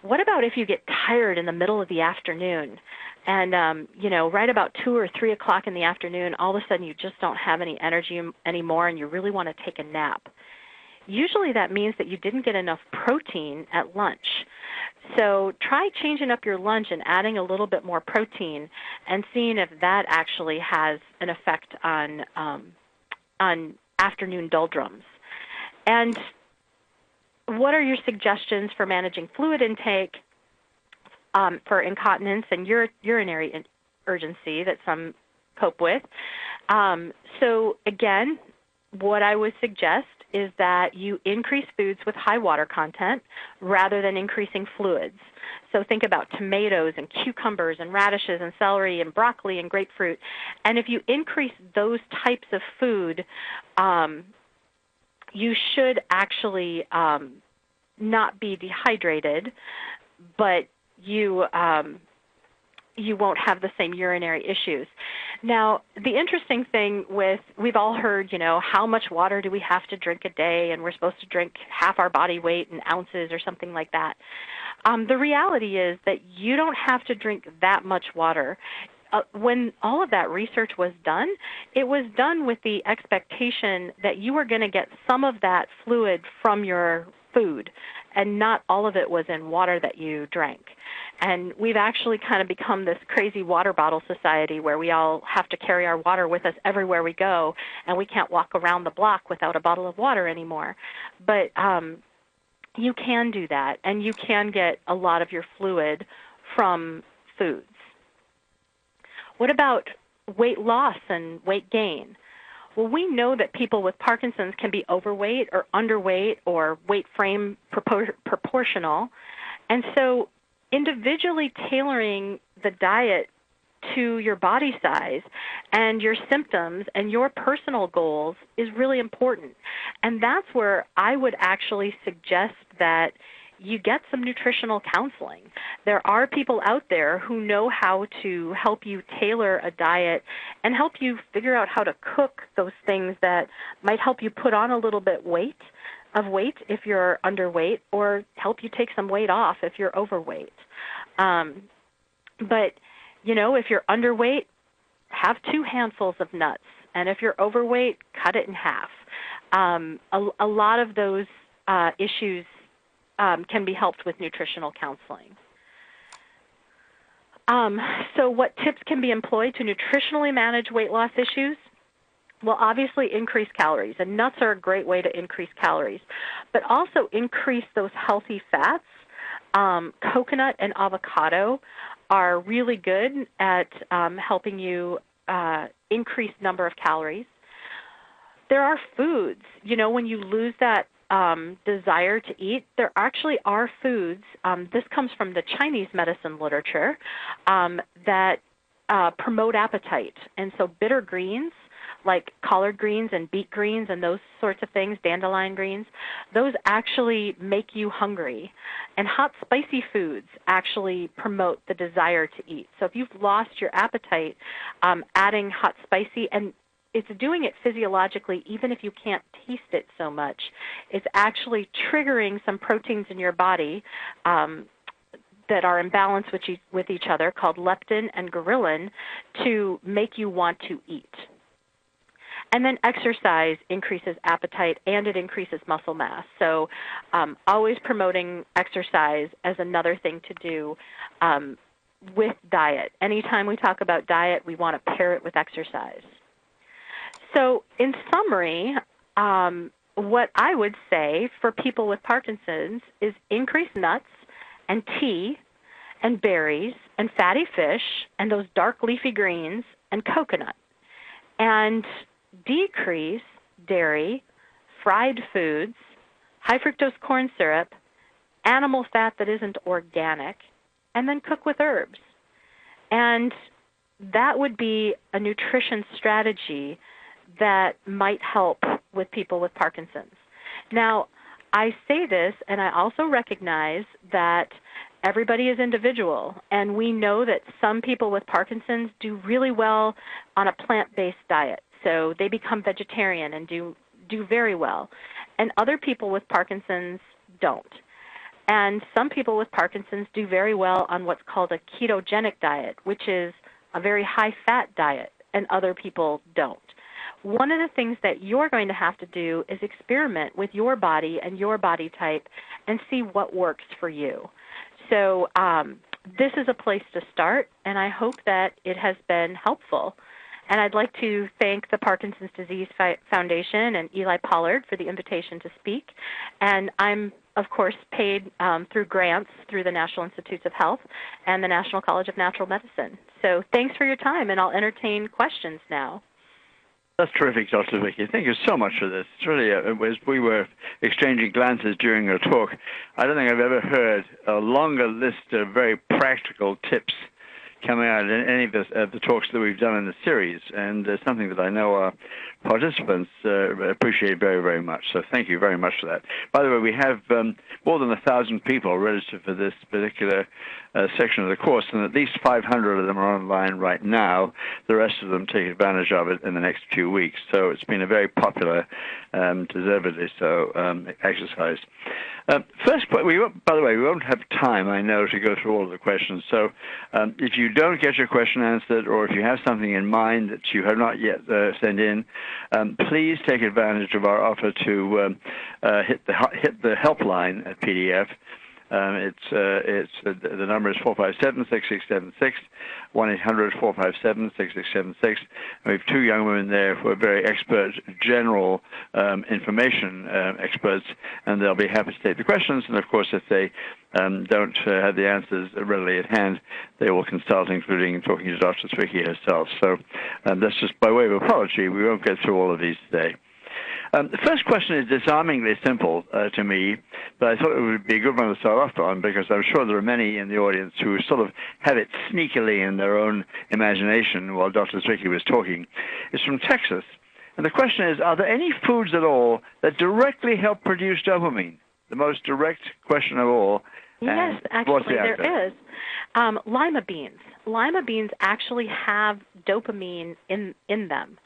What about if you get tired in the middle of the afternoon and, right about 2 or 3 o'clock in the afternoon, all of a sudden you just don't have any energy anymore and you really want to take a nap? Usually that means that you didn't get enough protein at lunch. So try changing up your lunch and adding a little bit more protein and seeing if that actually has an effect on afternoon doldrums. And what are your suggestions for managing fluid intake for incontinence and urinary urgency that some cope with? So again, what I would suggest is that you increase foods with high water content rather than increasing fluids. So think about tomatoes and cucumbers and radishes and celery and broccoli and grapefruit. And if you increase those types of food, you should actually not be dehydrated, but you won't have the same urinary issues. Now, the interesting thing we've all heard, how much water do we have to drink a day, and we're supposed to drink half our body weight in ounces or something like that. The reality is that you don't have to drink that much water. When all of that research was done, it was done with the expectation that you were going to get some of that fluid from your food, and not all of it was in water that you drank. And we've actually kind of become this crazy water bottle society where we all have to carry our water with us everywhere we go, and we can't walk around the block without a bottle of water anymore. But you can do that, and you can get a lot of your fluid from foods. What about weight loss and weight gain? Well, we know that people with Parkinson's can be overweight or underweight or weight frame proportional. And so individually tailoring the diet to your body size and your symptoms and your personal goals is really important. And that's where I would actually suggest that you get some nutritional counseling. There are people out there who know how to help you tailor a diet and help you figure out how to cook those things that might help you put on a little bit of weight if you're underweight, or help you take some weight off if you're overweight. But, you know, if you're underweight, have 2 handfuls of nuts. And if you're overweight, cut it in half. A lot of those issues can be helped with nutritional counseling. So what tips can be employed to nutritionally manage weight loss issues? Well, obviously increase calories, and nuts are a great way to increase calories, but also increase those healthy fats. Coconut and avocado are really good at helping you increase number of calories. There are foods, you know, when you lose that desire to eat, there actually are foods, this comes from the Chinese medicine literature, that promote appetite. And so bitter greens, like collard greens and beet greens and those sorts of things, dandelion greens, those actually make you hungry. And hot, spicy foods actually promote the desire to eat. So if you've lost your appetite, adding hot, spicy, and it's doing it physiologically even if you can't taste it so much, it's actually triggering some proteins in your body that are in balance with each other, called leptin and ghrelin, to make you want to eat. And then exercise increases appetite and it increases muscle mass. So always promoting exercise as another thing to do with diet. Anytime we talk about diet, we want to pair it with exercise. So in summary, what I would say for people with Parkinson's is increase nuts and tea and berries and fatty fish and those dark leafy greens and coconut. And decrease dairy, fried foods, high fructose corn syrup, animal fat that isn't organic, and then cook with herbs. And that would be a nutrition strategy that might help with people with Parkinson's. Now, I say this, and I also recognize that everybody is individual, and we know that some people with Parkinson's do really well on a plant-based diet. So they become vegetarian and do very well. And other people with Parkinson's don't. And some people with Parkinson's do very well on what's called a ketogenic diet, which is a very high-fat diet, and other people don't. One of the things that you're going to have to do is experiment with your body and your body type and see what works for you. So this is a place to start, and I hope that it has been helpful. And I'd like to thank the Parkinson's Disease Foundation and Eli Pollard for the invitation to speak. And I'm, of course, paid through grants through the National Institutes of Health and the National College of Natural Medicine. So thanks for your time, and I'll entertain questions now. That's terrific, Dr. Zwickey. Thank you so much for this. It's really, as we were exchanging glances during your talk, I don't think I've ever heard a longer list of very practical tips coming out in any of the talks that we've done in the series, and something that I know our participants appreciate very, very much. So thank you very much for that. By the way, we have more than 1,000 people registered for this particular section of the course, and at least 500 of them are online right now. The rest of them take advantage of it in the next few weeks. So it's been a very popular, deservedly so, exercise. First, by the way, we won't have time, I know, to go through all of the questions. So if you don't get your question answered, or if you have something in mind that you have not yet sent in, please take advantage of our offer to hit the helpline at PDF. The number is 457-6676, 1-800-457-6676. We have two young women there who are very expert general information experts, and they'll be happy to take the questions. And of course, if they don't have the answers readily at hand, they will consult, including talking to Dr. Zwickey herself. So that's just by way of apology. We won't get through all of these today. The first question is disarmingly simple to me, but I thought it would be a good one to start off on because I'm sure there are many in the audience who sort of have it sneakily in their own imagination while Dr. Zwickey was talking. It's from Texas. And the question is, are there any foods at all that directly help produce dopamine? The most direct question of all. Yes, actually there is. Lima beans. Lima beans actually have dopamine in them.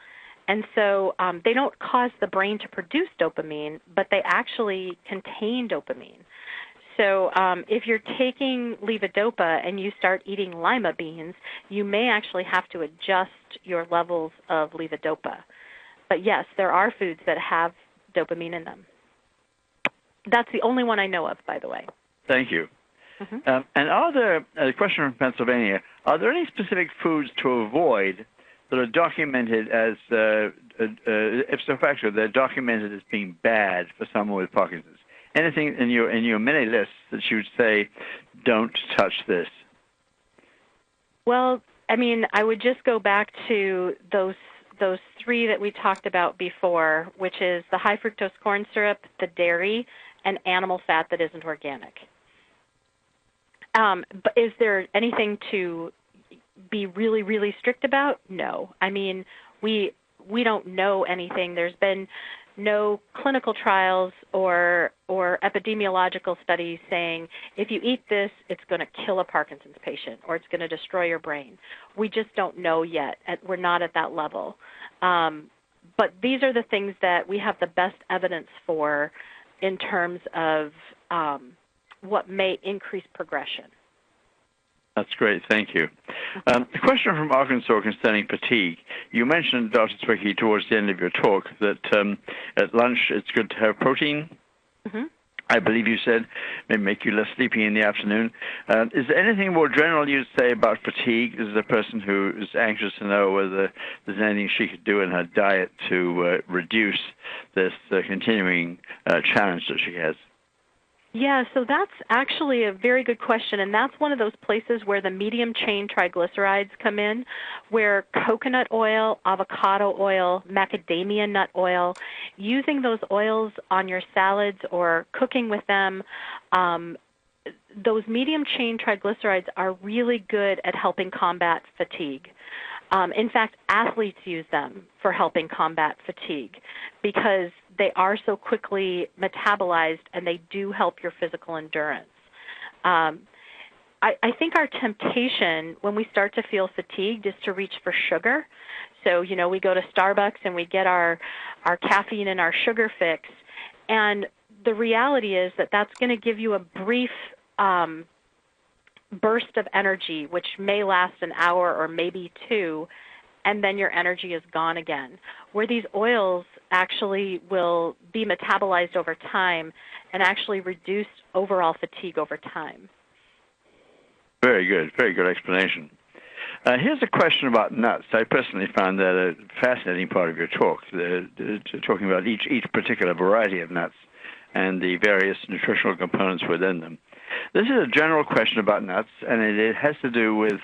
And so they don't cause the brain to produce dopamine, but they actually contain dopamine. So if you're taking levodopa and you start eating lima beans, you may actually have to adjust your levels of levodopa. But yes, there are foods that have dopamine in them. That's the only one I know of, by the way. Thank you. And are there, a question from Pennsylvania, are there any specific foods to avoid that are documented as, ipso facto, they're documented as being bad for someone with Parkinson's? Anything in your many lists that you would say, don't touch this? Well, I mean, I would just go back to those three that we talked about before, which is the high fructose corn syrup, the dairy, and animal fat that isn't organic. But is there anything to be really, really strict about? No. I mean, we don't know anything. There's been no clinical trials or epidemiological studies saying if you eat this, it's going to kill a Parkinson's patient or it's going to destroy your brain. We just don't know yet. We're not at that level. But these are the things that we have the best evidence for in terms of what may increase progression. That's great. Thank you. The question from Arkansas concerning fatigue. You mentioned, Dr. Zwickey, towards the end of your talk that at lunch it's good to have protein. I believe you said may make you less sleepy in the afternoon. Is there anything more general you'd say about fatigue? This is a person who is anxious to know whether there's anything she could do in her diet to reduce this continuing challenge that she has. Yeah, so that's actually a very good question, and that's one of those places where the medium-chain triglycerides come in, where coconut oil, avocado oil, macadamia nut oil, using those oils on your salads or cooking with them, those medium-chain triglycerides are really good at helping combat fatigue. In fact, athletes use them for helping combat fatigue because they are so quickly metabolized and they do help your physical endurance. I think our temptation when we start to feel fatigued is to reach for sugar. So, you know, we go to Starbucks and we get our caffeine and our sugar fix. And the reality is that that's going to give you a brief burst of energy, which may last an hour or maybe two, and then your energy is gone again. Where these oils actually will be metabolized over time and actually reduce overall fatigue over time. Very good explanation. Here's a question about nuts. I personally found that a fascinating part of your talk, talking about each particular variety of nuts and the various nutritional components within them. This is a general question about nuts, and it has to do with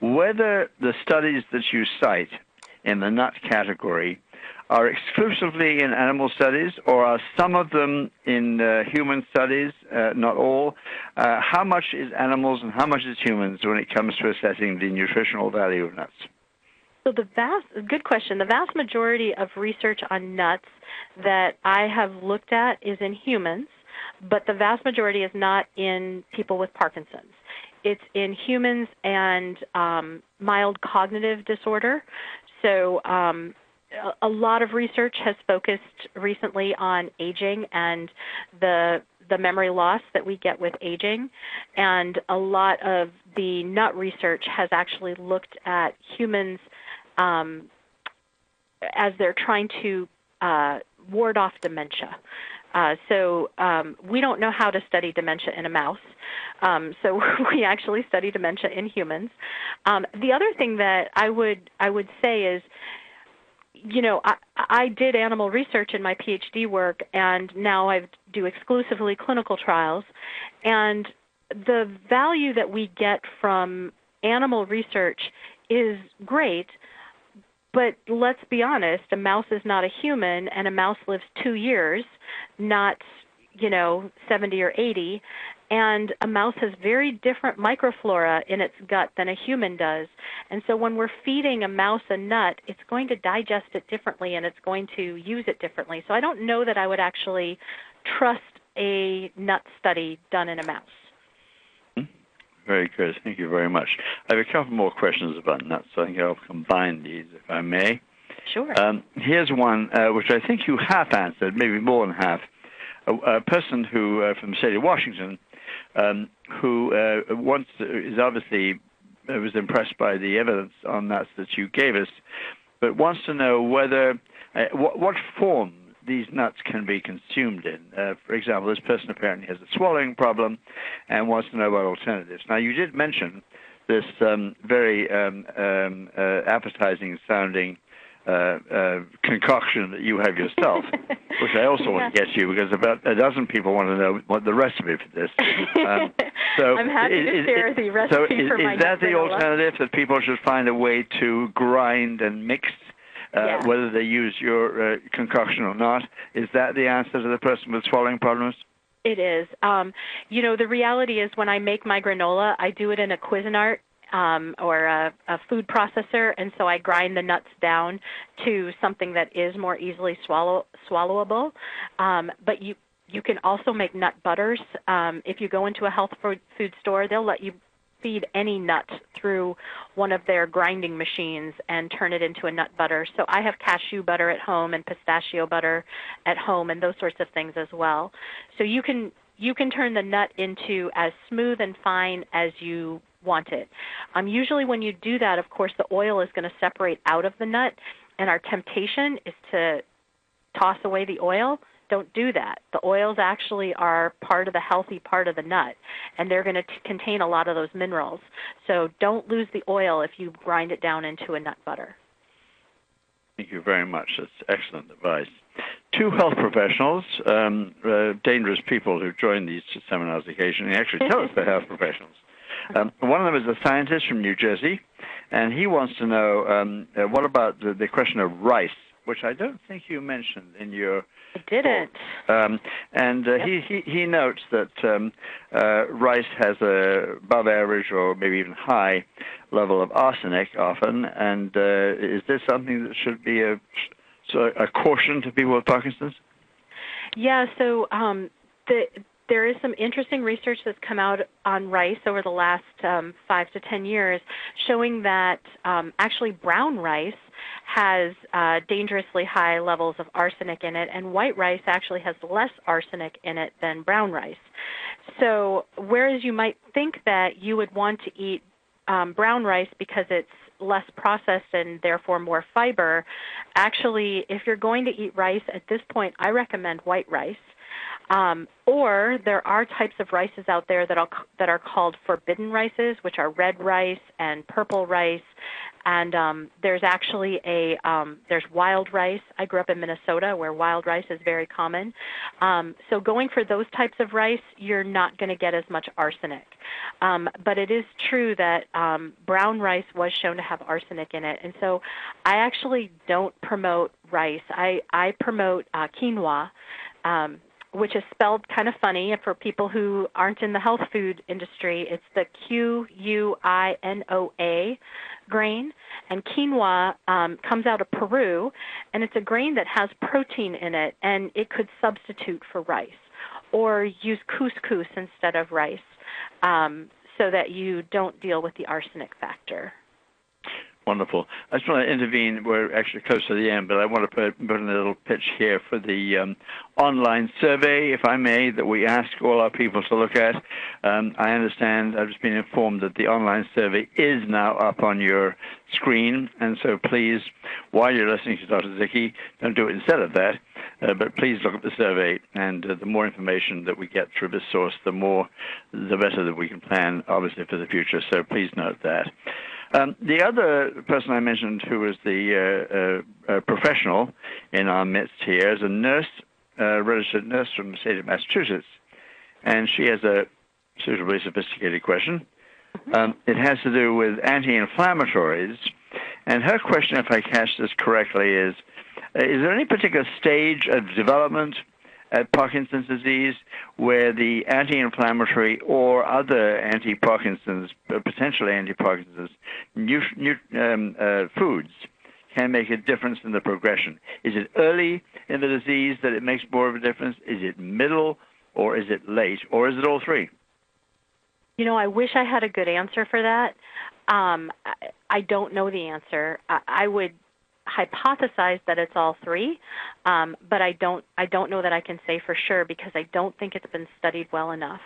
whether the studies that you cite in the nut category are exclusively in animal studies, or are some of them in human studies, not all? How much is animals and how much is humans when it comes to assessing the nutritional value of nuts? So good question. The vast majority of research on nuts that I have looked at is in humans, but the vast majority is not in people with Parkinson's. It's in humans and mild cognitive disorder. So a lot of research has focused recently on aging and the memory loss that we get with aging, and a lot of the nut research has actually looked at humans as they're trying to ward off dementia. So we don't know how to study dementia in a mouse. So we actually study dementia in humans. The other thing that I would say is, I did animal research in my PhD work, and now I do exclusively clinical trials. And the value that we get from animal research is great, but let's be honest, a mouse is not a human, and a mouse lives 2 years, not, 70 or 80. And a mouse has very different microflora in its gut than a human does. And so when we're feeding a mouse a nut, it's going to digest it differently, and it's going to use it differently. So I don't know that I would actually trust a nut study done in a mouse. Very good. Thank you very much. I have a couple more questions about nuts, so I think I'll combine these, if I may. Sure. Here's one which I think you half answered, maybe more than half. A person who, from the state of Washington, who once is obviously was impressed by the evidence on nuts that you gave us, but wants to know whether what form these nuts can be consumed in. For example, this person apparently has a swallowing problem and wants to know about alternatives. Now, you did mention this very appetizing sounding concoction that you have yourself, which I also want to get you, because about a dozen people want to know what the recipe for this. So I'm happy to share the recipe for my Is that the alternative, that people should find a way to grind and mix, whether they use your concoction or not? Is that the answer to the person with swallowing problems? It is. The reality is, when I make my granola, I do it in a Cuisinart or a food processor, and so I grind the nuts down to something that is more easily swallowable. But you can also make nut butters. If you go into a health food store, they'll let you feed any nut through one of their grinding machines and turn it into a nut butter. So I have cashew butter at home and pistachio butter at home and those sorts of things as well. So you can turn the nut into as smooth and fine as you want it. Usually when you do that, of course, the oil is going to separate out of the nut, and our temptation is to toss away the oil. Don't do that. The oils actually are part of the healthy part of the nut, and they're going to contain a lot of those minerals. So don't lose the oil if you grind it down into a nut butter. Thank you very much. That's excellent advice. Two health professionals, dangerous people who join these seminars occasionally, actually tell us they're health professionals. One of them is a scientist from New Jersey, and he wants to know what about the question of rice, which I don't think you mentioned in your I didn't. He notes that rice has a above average or maybe even high level of arsenic often, and is this something that should be a caution to people with Parkinson's? Yeah, so there is some interesting research that's come out on rice over the last 5 to 10 years showing that actually brown rice has dangerously high levels of arsenic in it, and white rice actually has less arsenic in it than brown rice. So whereas you might think that you would want to eat brown rice because it's less processed and therefore more fiber, actually, if you're going to eat rice at this point, I recommend white rice. Or there are types of rices out there that are called forbidden rices, which are red rice and purple rice. And there's actually there's wild rice. I grew up in Minnesota where wild rice is very common. So going for those types of rice, you're not going to get as much arsenic. But it is true that brown rice was shown to have arsenic in it. And so I actually don't promote rice. I promote quinoa, which is spelled kind of funny for people who aren't in the health food industry. It's the Quinoa grain, and quinoa comes out of Peru, and it's a grain that has protein in it, and it could substitute for rice or use couscous instead of rice so that you don't deal with the arsenic factor. Wonderful. I just want to intervene. We're actually close to the end, but I want to put in a little pitch here for the online survey, if I may, that we ask all our people to look at. I understand, I've just been informed that the online survey is now up on your screen, and so please, while you're listening to Dr. Zwickey, don't do it instead of that. but please look at the survey, and the more information that we get through this source, the better that we can plan, obviously, for the future. So please note that. The other person I mentioned who was the professional in our midst here is a nurse, registered nurse from the state of Massachusetts, and she has a suitably sophisticated question. It has to do with anti-inflammatories, and her question, if I catch this correctly, is there any particular stage of development at Parkinson's disease where the anti-inflammatory or other anti-Parkinson's, potentially anti-Parkinson's foods can make a difference in the progression? Is it early in the disease that it makes more of a difference? Is it middle, or is it late, or is it all three? You know, I wish I had a good answer for that. I don't know the answer. I would hypothesize that it's all three, but I don't know that I can say for sure because I don't think it's been studied well enough.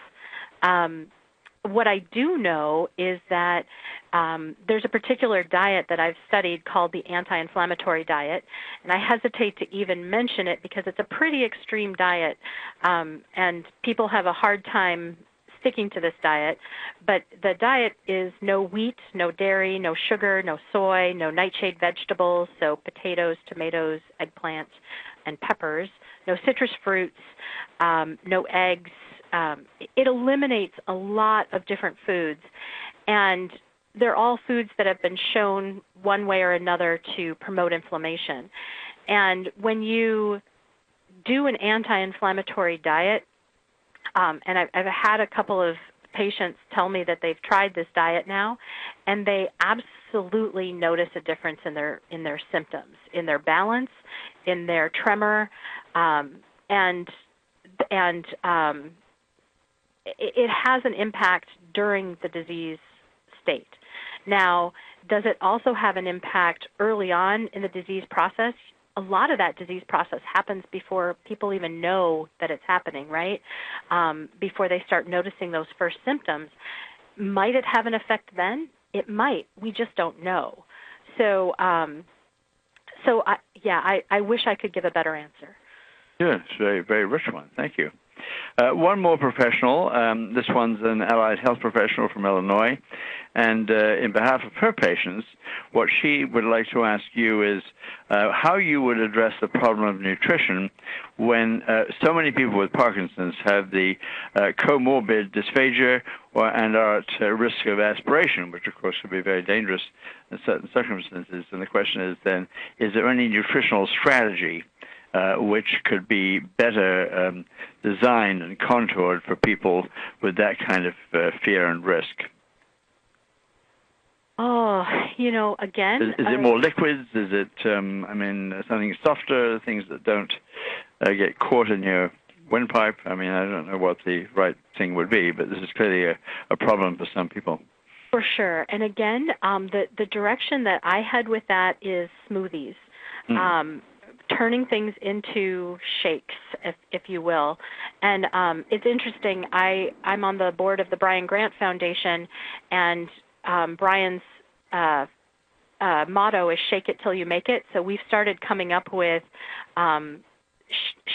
What I do know is that there's a particular diet that I've studied called the anti-inflammatory diet, and I hesitate to even mention it because it's a pretty extreme diet, and people have a hard time sticking to this diet. But the diet is no wheat, no dairy, no sugar, no soy, no nightshade vegetables, so potatoes, tomatoes, eggplant, and peppers, no citrus fruits, no eggs. It eliminates a lot of different foods, and they're all foods that have been shown one way or another to promote inflammation. And when you do an anti-inflammatory diet, and I've had a couple of patients tell me that they've tried this diet now, and they absolutely notice a difference in their symptoms, in their balance, in their tremor, and it has an impact during the disease state. Now, does it also have an impact early on in the disease process? A lot of that disease process happens before people even know that it's happening, right? Before they start noticing those first symptoms. Might it have an effect then? It might. We just don't know. So I wish I could give a better answer. Yes, very, very rich one. Thank you. One more professional. This one's an allied health professional from Illinois. And in behalf of her patients, what she would like to ask you is how you would address the problem of nutrition when so many people with Parkinson's have the comorbid dysphagia and are at risk of aspiration, which, of course, could be very dangerous in certain circumstances. And the question is then, is there any nutritional strategy which could be better designed and contoured for people with that kind of fear and risk? Oh, again... Is it more liquids? Is it, something softer, things that don't get caught in your windpipe? I don't know what the right thing would be, but this is clearly a problem for some people. For sure. And again, the direction that I head with that is smoothies. Turning things into shakes, if you will. And it's interesting, I'm on the board of the Brian Grant Foundation, and Brian's motto is shake it till you make it. So we've started coming up with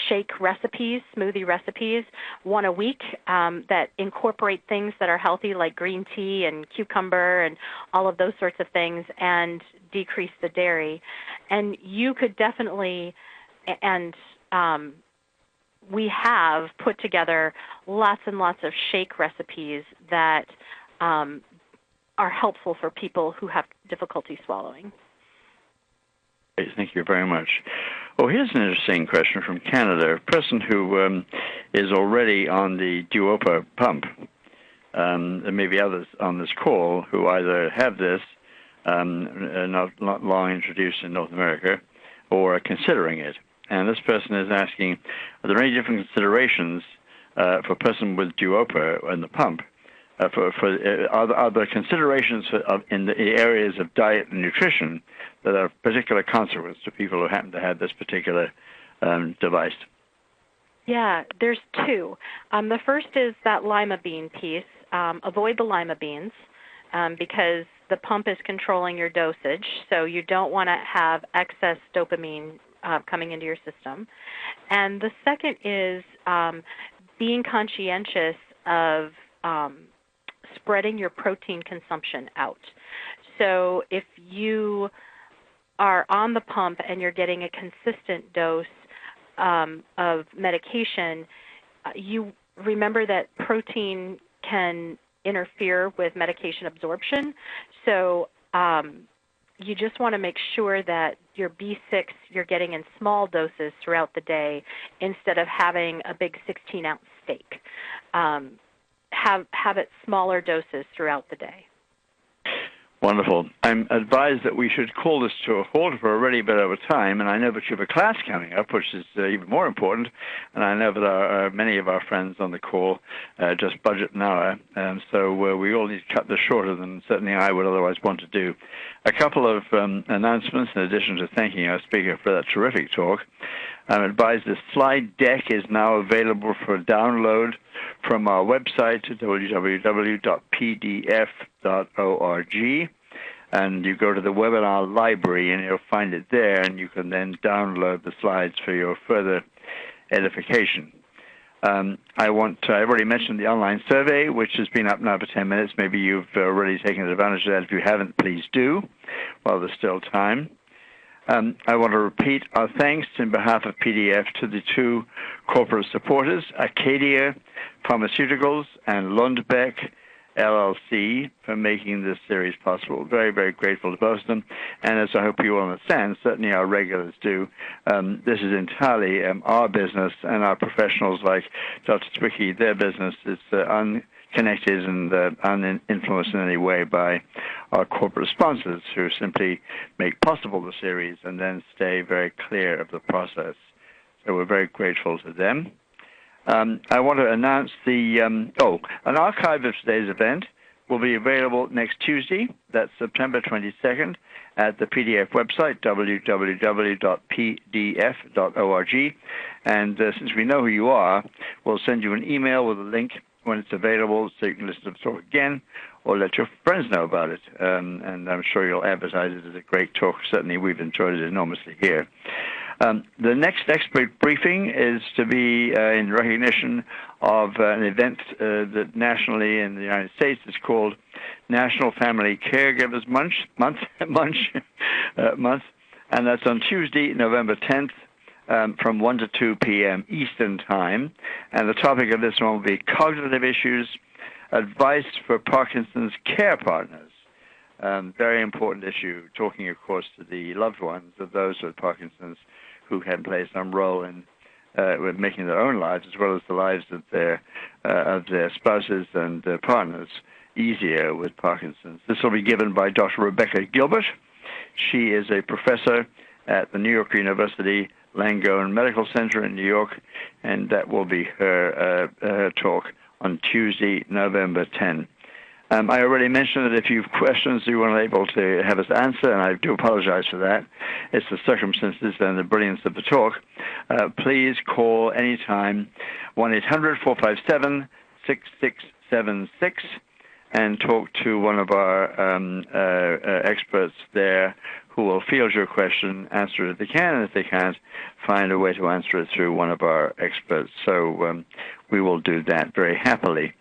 shake recipes, smoothie recipes, one a week that incorporate things that are healthy like green tea and cucumber and all of those sorts of things and decrease the dairy. And you could definitely, and we have put together lots and lots of shake recipes that are helpful for people who have difficulty swallowing. Great, thank you very much. Well, here's an interesting question from Canada. A person who is already on the Duopa pump. There may be others on this call who either have this, not long introduced in North America, or are considering it. And this person is asking, are there any different considerations for a person with Duopa and the pump? Are there considerations in the areas of diet and nutrition that are of particular consequence to people who happen to have this particular device? Yeah, there's two. The first is that lima bean piece. Avoid the lima beans because the pump is controlling your dosage, so you don't want to have excess dopamine coming into your system. And the second is being conscientious of spreading your protein consumption out. So if you are on the pump and you're getting a consistent dose of medication, you remember that protein can interfere with medication absorption. So you just want to make sure that your B6 you're getting in small doses throughout the day instead of having a big 16-ounce steak. Have it smaller doses throughout the day. Wonderful. I'm advised that we should call this to a halt. We're already a bit over time, and I know that you have a class coming up, which is even more important, and I know that many of our friends on the call just budget an hour, so we all need to cut this shorter than certainly I would otherwise want to do. A couple of announcements in addition to thanking our speaker for that terrific talk. I'm advised the slide deck is now available for download from our website, www.pdf.org. And you go to the webinar library, and you'll find it there, and you can then download the slides for your further edification. I've already mentioned the online survey, which has been up now for 10 minutes. Maybe you've already taken advantage of that. If you haven't, please do, while there's still time. I want to repeat our thanks in behalf of PDF to the two corporate supporters, Acadia Pharmaceuticals and Lundbeck LLC, for making this series possible. Very, very grateful to both of them. And as I hope you all understand, certainly our regulars do, this is entirely our business, and our professionals like Dr. Zwickey, their business is unconnected and uninfluenced in any way by our corporate sponsors, who simply make possible the series and then stay very clear of the process. So we're very grateful to them. I want to announce an archive of today's event will be available next Tuesday. That's September 22nd at the PDF website, www.pdf.org. And since we know who you are, we'll send you an email with a link when it's available so you can listen to the talk again or let your friends know about it. And I'm sure you'll advertise it as a great talk. Certainly we've enjoyed it enormously here. The next expert briefing is to be in recognition of an event that nationally in the United States is called National Family Caregivers Month, and that's on Tuesday, November 10th, from 1 to 2 p.m. Eastern Time. And the topic of this one will be cognitive issues, advice for Parkinson's care partners. Very important issue, talking, of course, to the loved ones of those with Parkinson's who can play some role in with making their own lives as well as the lives of their spouses and partners easier with Parkinson's. This will be given by Dr. Rebecca Gilbert. She is a professor at the New York University Langone Medical Center in New York, and that will be her talk on Tuesday, November 10. I already mentioned that if you have questions you weren't able to have us answer, and I do apologize for that. It's the circumstances and the brilliance of the talk. Please call anytime, 1-800-457-6676, and talk to one of our experts there who will field your question, answer it if they can, and if they can't, find a way to answer it through one of our experts. So we will do that very happily.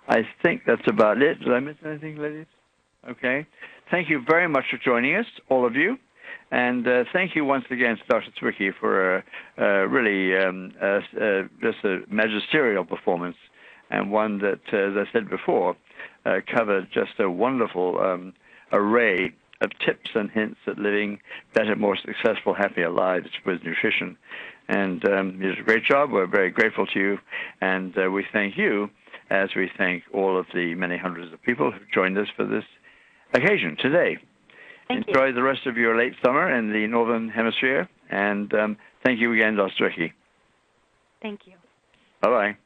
I think that's about it. Did I miss anything, ladies? Okay. Thank you very much for joining us, all of you. And thank you once again to Dr. Zwickey for really just a magisterial performance, and one that, as I said before, covered just a wonderful array of tips and hints at living better, more successful, happier lives with nutrition. And you did a great job. We're very grateful to you, and we thank you as we thank all of the many hundreds of people who joined us for this occasion today. Enjoy the rest of your late summer in the Northern Hemisphere, and thank you again, Dr. Zwickey. Thank you. Bye-bye.